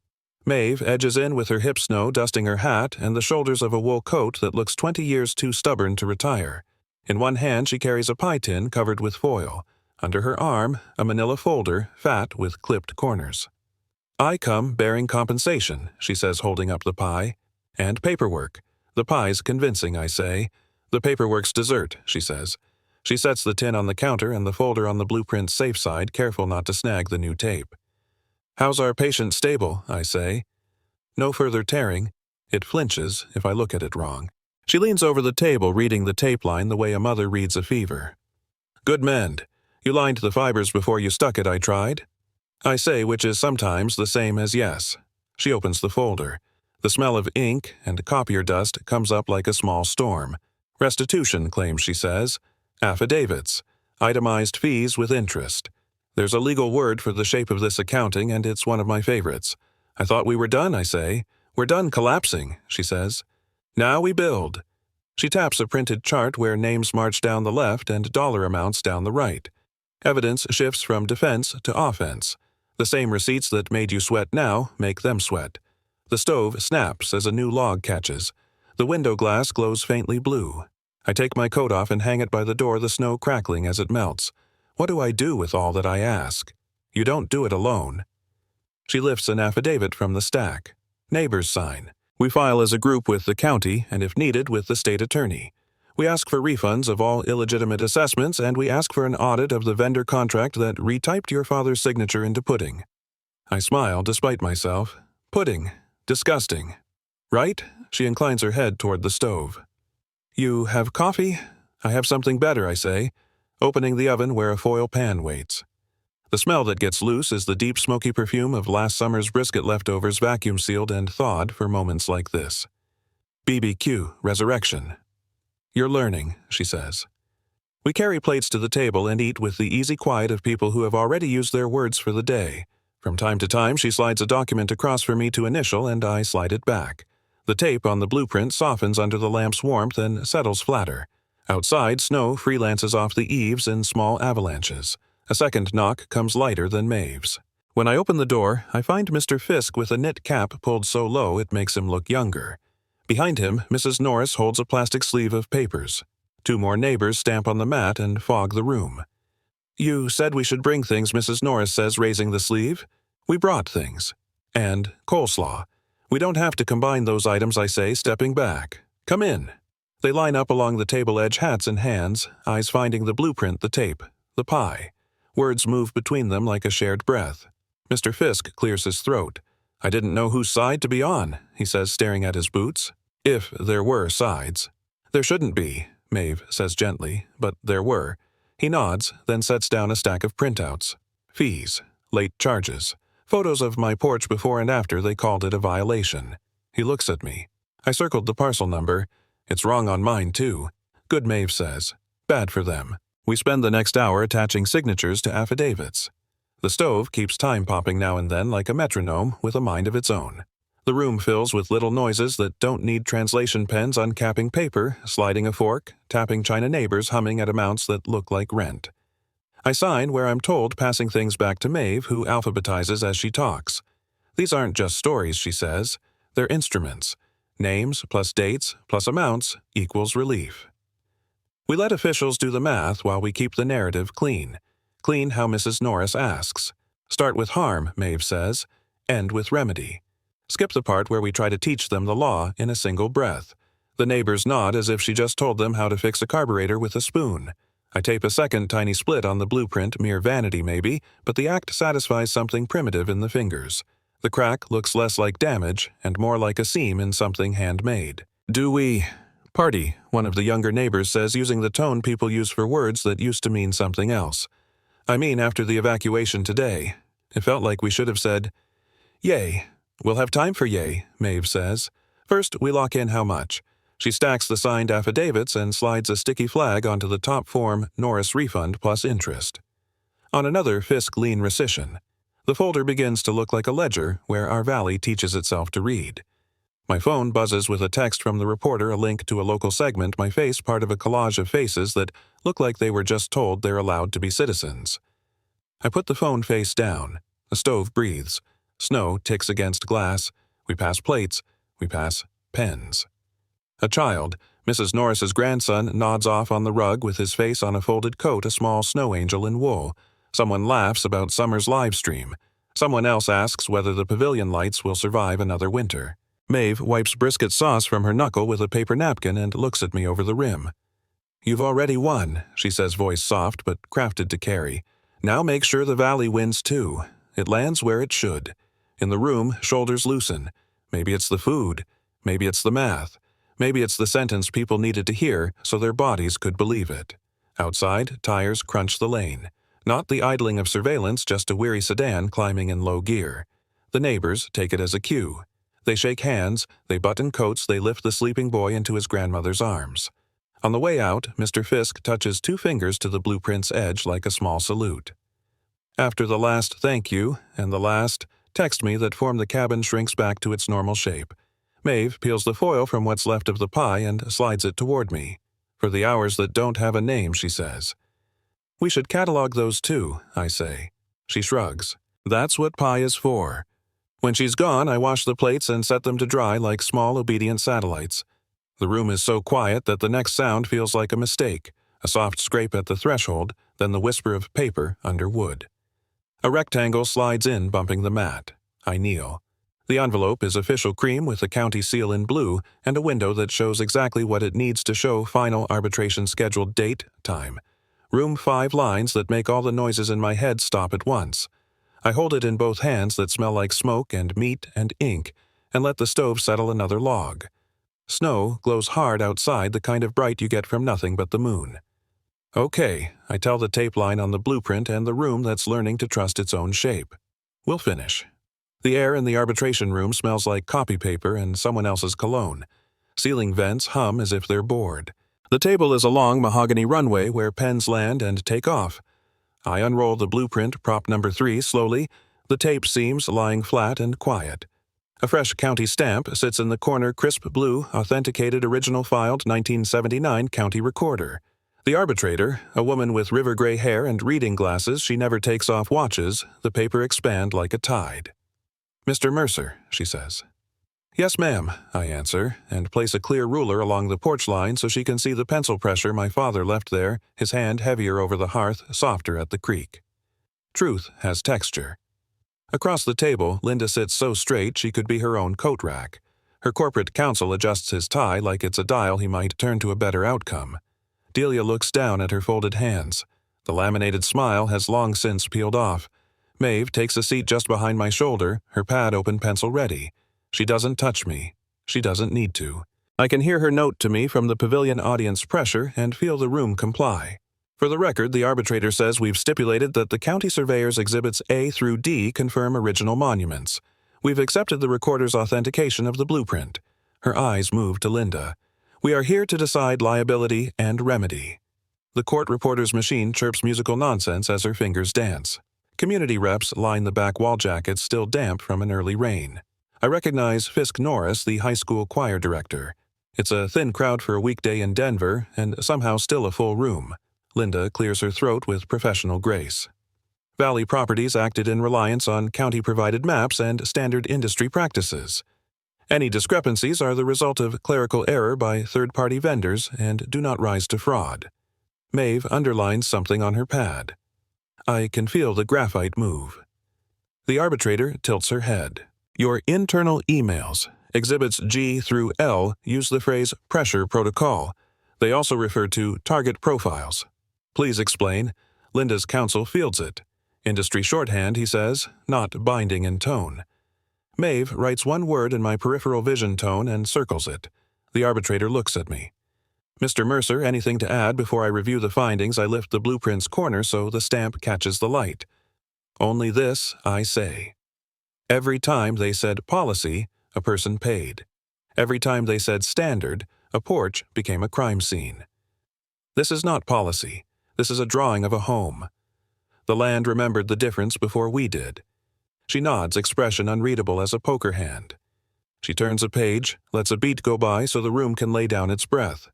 Maeve edges in with her hip snow dusting her hat and the shoulders of a wool coat that looks 20 years too stubborn to retire. In one hand she carries a pie tin covered with foil. Under her arm, a manila folder, fat with clipped corners. I come bearing compensation, she says, holding up the pie. And paperwork. The pie's convincing, I say. The paperwork's dessert, she says. She sets the tin on the counter and the folder on the blueprint's safe side, careful not to snag the new tape. How's our patient stable, I say. No further tearing. It flinches if I look at it wrong. She leans over the table, reading the tape line the way a mother reads a fever. Good mend. You lined the fibers before you stuck it, I tried. I say, which is sometimes the same as yes. She opens the folder. The smell of ink and copier dust comes up like a small storm. Restitution claims, she says. Affidavits. Itemized fees with interest. There's a legal word for the shape of this accounting, and it's one of my favorites. I thought we were done, I say. We're done collapsing, she says. Now we build. She taps a printed chart where names march down the left and dollar amounts down the right. Evidence shifts from defense to offense. The same receipts that made you sweat now make them sweat. The stove snaps as a new log catches. The window glass glows faintly blue. I take my coat off and hang it by the door, the snow crackling as it melts. What do I do with all that I ask? You don't do it alone. She lifts an affidavit from the stack. Neighbors sign. We file as a group with the county and, if needed, with the state attorney. We ask for refunds of all illegitimate assessments, and we ask for an audit of the vendor contract that retyped your father's signature into pudding. I smile despite myself. Pudding. Disgusting. Right? She inclines her head toward the stove. You have coffee? I have something better, I say, opening the oven where a foil pan waits. The smell that gets loose is the deep smoky perfume of last summer's brisket leftovers vacuum-sealed and thawed for moments like this. BBQ, resurrection. You're learning, she says. We carry plates to the table and eat with the easy quiet of people who have already used their words for the day. From time to time, she slides a document across for me to initial, and I slide it back. The tape on the blueprint softens under the lamp's warmth and settles flatter. Outside, snow freelances off the eaves in small avalanches. A second knock comes lighter than Maeve's. When I open the door, I find Mr. Fisk with a knit cap pulled so low it makes him look younger. Behind him, Mrs. Norris holds a plastic sleeve of papers. Two more neighbors stamp on the mat and fog the room. You said we should bring things, Mrs. Norris says, raising the sleeve. We brought things. And coleslaw. We don't have to combine those items, I say, stepping back. Come in. They line up along the table edge, hats in hands, eyes finding the blueprint, the tape, the pie. Words move between them like a shared breath. Mr. Fisk clears his throat. I didn't know whose side to be on, he says, staring at his boots. If there were sides. There shouldn't be, Maeve says gently, but there were. He nods, then sets down a stack of printouts. Fees. Late charges. Photos of my porch before and after they called it a violation. He looks at me. I circled the parcel number. It's wrong on mine, too. Good, Maeve says. Bad for them. We spend the next hour attaching signatures to affidavits. The stove keeps time popping now and then like a metronome with a mind of its own. The room fills with little noises that don't need translation pens uncapping paper, sliding a fork, tapping china neighbors humming at amounts that look like rent. I sign where I'm told, passing things back to Maeve, who alphabetizes as she talks. These aren't just stories, she says. They're instruments. Names plus dates plus amounts equals relief. We let officials do the math while we keep the narrative clean. Clean how Mrs. Norris asks. Start with harm, Maeve says. End with remedy. Skip the part where we try to teach them the law in a single breath. The neighbors nod as if she just told them how to fix a carburetor with a spoon. I tape a second tiny split on the blueprint, mere vanity maybe, but the act satisfies something primitive in the fingers. The crack looks less like damage and more like a seam in something handmade. Do we... Party, one of the younger neighbors says, using the tone people use for words that used to mean something else. I mean, after the evacuation today. It felt like we should have said, Yay. We'll have time for yay, Maeve says. First, we lock in how much. She stacks the signed affidavits and slides a sticky flag onto the top form, Norris refund plus interest. On another, Fisk lien rescission. The folder begins to look like a ledger where our valley teaches itself to read. My phone buzzes with a text from the reporter, a link to a local segment, my face part of a collage of faces that look like they were just told they're allowed to be citizens. I put the phone face down. The stove breathes. Snow ticks against glass. We pass plates. We pass pens. A child, Mrs. Norris's grandson, nods off on the rug with his face on a folded coat, a small snow angel in wool. Someone laughs about summer's live stream. Someone else asks whether the pavilion lights will survive another winter. Maeve wipes brisket sauce from her knuckle with a paper napkin and looks at me over the rim. You've already won, she says, voice soft but crafted to carry. Now make sure the valley wins too. It lands where it should. In the room, shoulders loosen. Maybe it's the food. Maybe it's the math. Maybe it's the sentence people needed to hear so their bodies could believe it. Outside, tires crunch the lane. Not the idling of surveillance, just a weary sedan climbing in low gear. The neighbors take it as a cue. They shake hands, they button coats, they lift the sleeping boy into his grandmother's arms. On the way out, Mr. Fisk touches 2 fingers to the blueprint's edge like a small salute. After the last thank you and the last text me that form the cabin shrinks back to its normal shape, Maeve peels the foil from what's left of the pie and slides it toward me. For the hours that don't have a name, she says. We should catalog those too, I say. She shrugs. That's what pie is for. When she's gone, I wash the plates and set them to dry like small obedient satellites. The room is so quiet that the next sound feels like a mistake, a soft scrape at the threshold, then the whisper of paper under wood. A rectangle slides in, bumping the mat. I kneel. The envelope is official cream with the county seal in blue and a window that shows exactly what it needs to show final arbitration scheduled date, time. Room 5 lines that make all the noises in my head stop at once. I hold it in both hands that smell like smoke and meat and ink, and let the stove settle another log. Snow glows hard outside, the kind of bright you get from nothing but the moon. Okay, I tell the tape line on the blueprint and the room that's learning to trust its own shape. We'll finish. The air in the arbitration room smells like copy paper and someone else's cologne. Ceiling vents hum as if they're bored. The table is a long mahogany runway where pens land and take off. I unroll the blueprint, prop number 3, slowly, the tape seams lying flat and quiet. A fresh county stamp sits in the corner, crisp blue, authenticated, original filed 1979 county recorder. The arbitrator, a woman with river gray hair and reading glasses she never takes off, watches the paper expand like a tide. Mr. Mercer, she says. Yes, ma'am, I answer, and place a clear ruler along the porch line so she can see the pencil pressure my father left there, his hand heavier over the hearth, softer at the creak. Truth has texture. Across the table, Linda sits so straight she could be her own coat rack. Her corporate counsel adjusts his tie like it's a dial he might turn to a better outcome. Delia looks down at her folded hands. The laminated smile has long since peeled off. Maeve takes a seat just behind my shoulder, her pad open, pencil ready. She doesn't touch me. She doesn't need to. I can hear her note to me from the pavilion audience pressure and feel the room comply. For the record, the arbitrator says we've stipulated that the county surveyor's exhibits A through D confirm original monuments. We've accepted the recorder's authentication of the blueprint. Her eyes move to Linda. We are here to decide liability and remedy. The court reporter's machine chirps musical nonsense as her fingers dance. Community reps line the back wall jackets still damp from an early rain. I recognize Fisk Norris, the high school choir director. It's a thin crowd for a weekday in Denver, and somehow still a full room. Linda clears her throat with professional grace. Valley Properties acted in reliance on county-provided maps and standard industry practices. Any discrepancies are the result of clerical error by third-party vendors and do not rise to fraud. Maeve underlines something on her pad. I can feel the graphite move. The arbitrator tilts her head. Your internal emails, exhibits G through L, use the phrase pressure protocol. They also refer to target profiles. Please explain. Linda's counsel fields it. Industry shorthand, he says, not binding in tone. Maeve writes one word in my peripheral vision tone and circles it. The arbitrator looks at me. Mr. Mercer, anything to add before I review the findings? I lift the blueprint's corner so the stamp catches the light. Only this I say. Every time they said policy, a person paid. Every time they said standard, a porch became a crime scene. This is not policy. This is a drawing of a home. The land remembered the difference before we did. She nods, expression unreadable as a poker hand. She turns a page, lets a beat go by so the room can lay down its breath.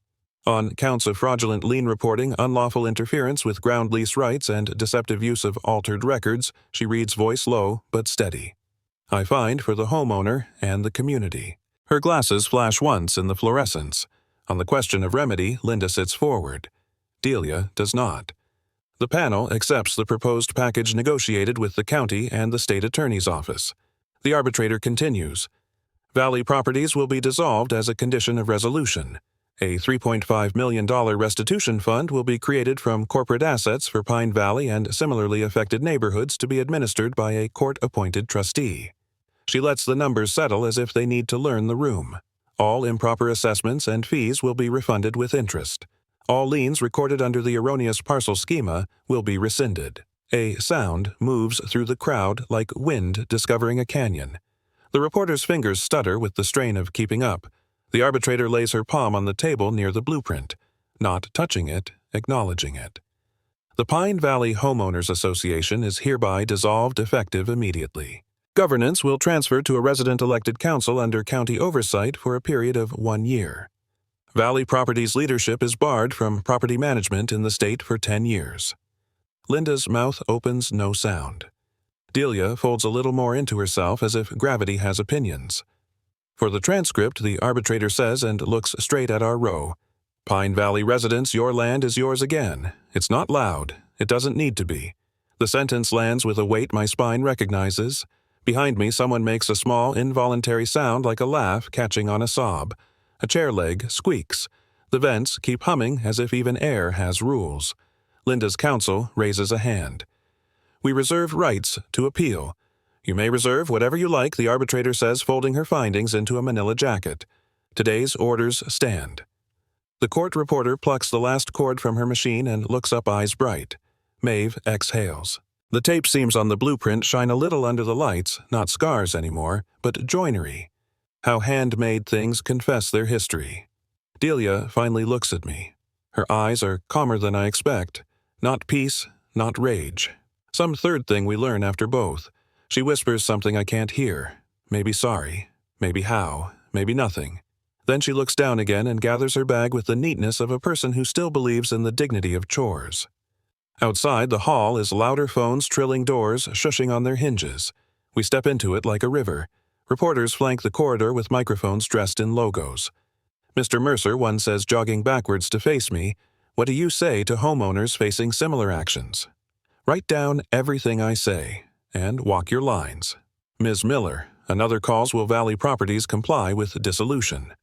On counts of fraudulent lien reporting, unlawful interference with ground lease rights, and deceptive use of altered records, she reads, voice low but steady. I find for the homeowner and the community. Her glasses flash once in the fluorescence. On the question of remedy, Linda sits forward. Delia does not. The panel accepts the proposed package negotiated with the county and the state attorney's office. The arbitrator continues. Valley Properties will be dissolved as a condition of resolution. A $3.5 million restitution fund will be created from corporate assets for Pine Valley and similarly affected neighborhoods to be administered by a court-appointed trustee. She lets the numbers settle as if they need to learn the room. All improper assessments and fees will be refunded with interest. All liens recorded under the erroneous parcel schema will be rescinded. A sound moves through the crowd like wind discovering a canyon. The reporter's fingers stutter with the strain of keeping up. The arbitrator lays her palm on the table near the blueprint, not touching it, acknowledging it. The Pine Valley Homeowners Association is hereby dissolved effective immediately. Governance will transfer to a resident-elected council under county oversight for a period of 1 year. Valley Properties leadership is barred from property management in the state for 10 years. Linda's mouth opens no sound. Delia folds a little more into herself as if gravity has opinions. For the transcript, the arbitrator says and looks straight at our row. Pine Valley residents, your land is yours again. It's not loud. It doesn't need to be. The sentence lands with a weight my spine recognizes. Behind me, someone makes a small, involuntary sound like a laugh catching on a sob. A chair leg squeaks. The vents keep humming as if even air has rules. Linda's counsel raises a hand. We reserve rights to appeal. You may reserve whatever you like, the arbitrator says, folding her findings into a manila jacket. Today's orders stand. The court reporter plucks the last cord from her machine and looks up, eyes bright. Maeve exhales. The tape seams on the blueprint shine a little under the lights, not scars anymore, but joinery. How handmade things confess their history. Delia finally looks at me. Her eyes are calmer than I expect. Not peace, not rage. Some third thing we learn after both. She whispers something I can't hear. Maybe sorry, maybe how, maybe nothing. Then she looks down again and gathers her bag with the neatness of a person who still believes in the dignity of chores. Outside, the hall is louder phones trilling, doors shushing on their hinges. We step into it like a river. Reporters flank the corridor with microphones dressed in logos. Mr. Mercer, one says, jogging backwards to face me, "What do you say to homeowners facing similar actions?" Write down everything I say, and walk your lines. Ms. Miller, another calls, will Valley Properties comply with dissolution?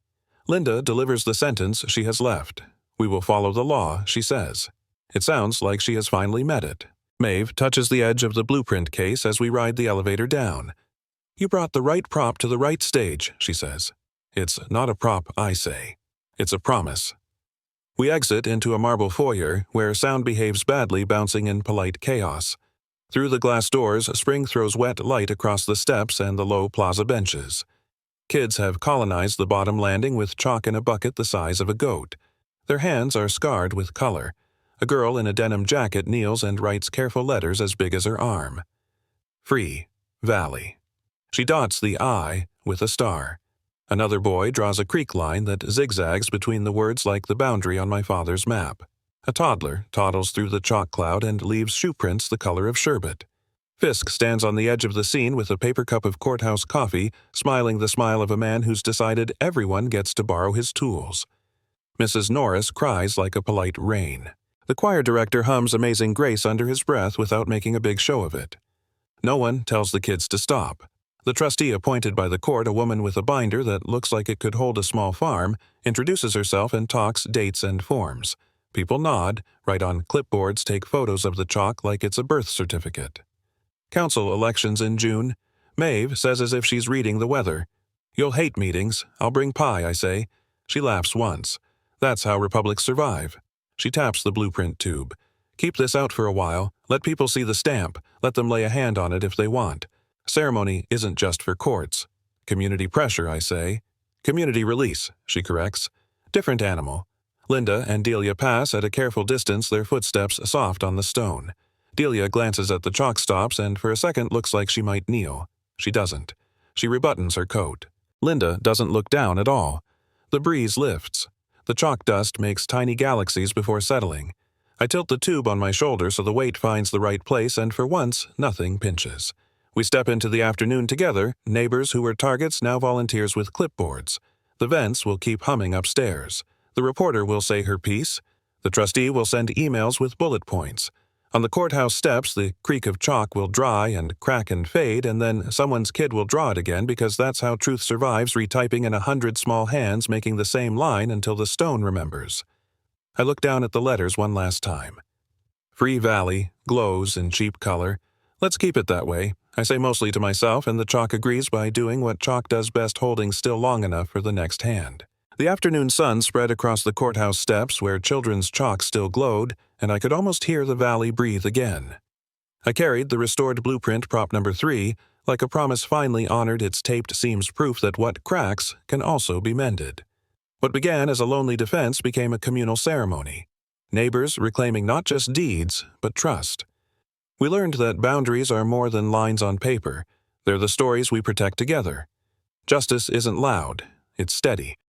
Linda delivers the sentence she has left. We will follow the law, she says. It sounds like she has finally met it. Maeve touches the edge of the blueprint case as we ride the elevator down. You brought the right prop to the right stage, she says. It's not a prop, I say. It's a promise. We exit into a marble foyer where sound behaves badly, bouncing in polite chaos. Through the glass doors, spring throws wet light across the steps and the low plaza benches. Kids have colonized the bottom landing with chalk in a bucket the size of a goat. Their hands are scarred with color. A girl in a denim jacket kneels and writes careful letters as big as her arm. Free, Valley. She dots the I with a star. Another boy draws a creek line that zigzags between the words like the boundary on my father's map. A toddler toddles through the chalk cloud and leaves shoe prints the color of sherbet. Fisk stands on the edge of the scene with a paper cup of courthouse coffee, smiling the smile of a man who's decided everyone gets to borrow his tools. Mrs. Norris cries like a polite rain. The choir director hums Amazing Grace under his breath without making a big show of it. No one tells the kids to stop. The trustee appointed by the court, a woman with a binder that looks like it could hold a small farm, introduces herself and talks dates and forms. People nod, write on clipboards, take photos of the chalk like it's a birth certificate. Council elections in June. Maeve says as if she's reading the weather. You'll hate meetings. I'll bring pie, I say. She laughs once. That's how republics survive. She taps the blueprint tube. Keep this out for a while. Let people see the stamp. Let them lay a hand on it if they want. Ceremony isn't just for courts. Community pressure, I say. Community release, she corrects. Different animal. Linda and Delia pass at a careful distance, their footsteps soft on the stone. Delia glances at the chalk stops and for a second looks like she might kneel. She doesn't. She rebuttons her coat. Linda doesn't look down at all. The breeze lifts. The chalk dust makes tiny galaxies before settling. I tilt the tube on my shoulder so the weight finds the right place, and for once, nothing pinches. We step into the afternoon together, neighbors who were targets now volunteers with clipboards. The vents will keep humming upstairs. The reporter will say her piece. The trustee will send emails with bullet points. On the courthouse steps, the creak of chalk will dry and crack and fade, and then someone's kid will draw it again because that's how truth survives, retyping in 100 small hands, making the same line until the stone remembers. I look down at the letters one last time. Free Valley glows in cheap color. Let's keep it that way, I say mostly to myself, and the chalk agrees by doing what chalk does best, holding still long enough for the next hand. The afternoon sun spread across the courthouse steps where children's chalk still glowed, and I could almost hear the valley breathe again. I carried the restored blueprint, prop number 3, like a promise finally honored, its taped seams proof that what cracks can also be mended. What began as a lonely defense became a communal ceremony. neighbors reclaiming not just deeds, but trust. We learned that boundaries are more than lines on paper. They're the stories we protect together. Justice isn't loud, it's steady.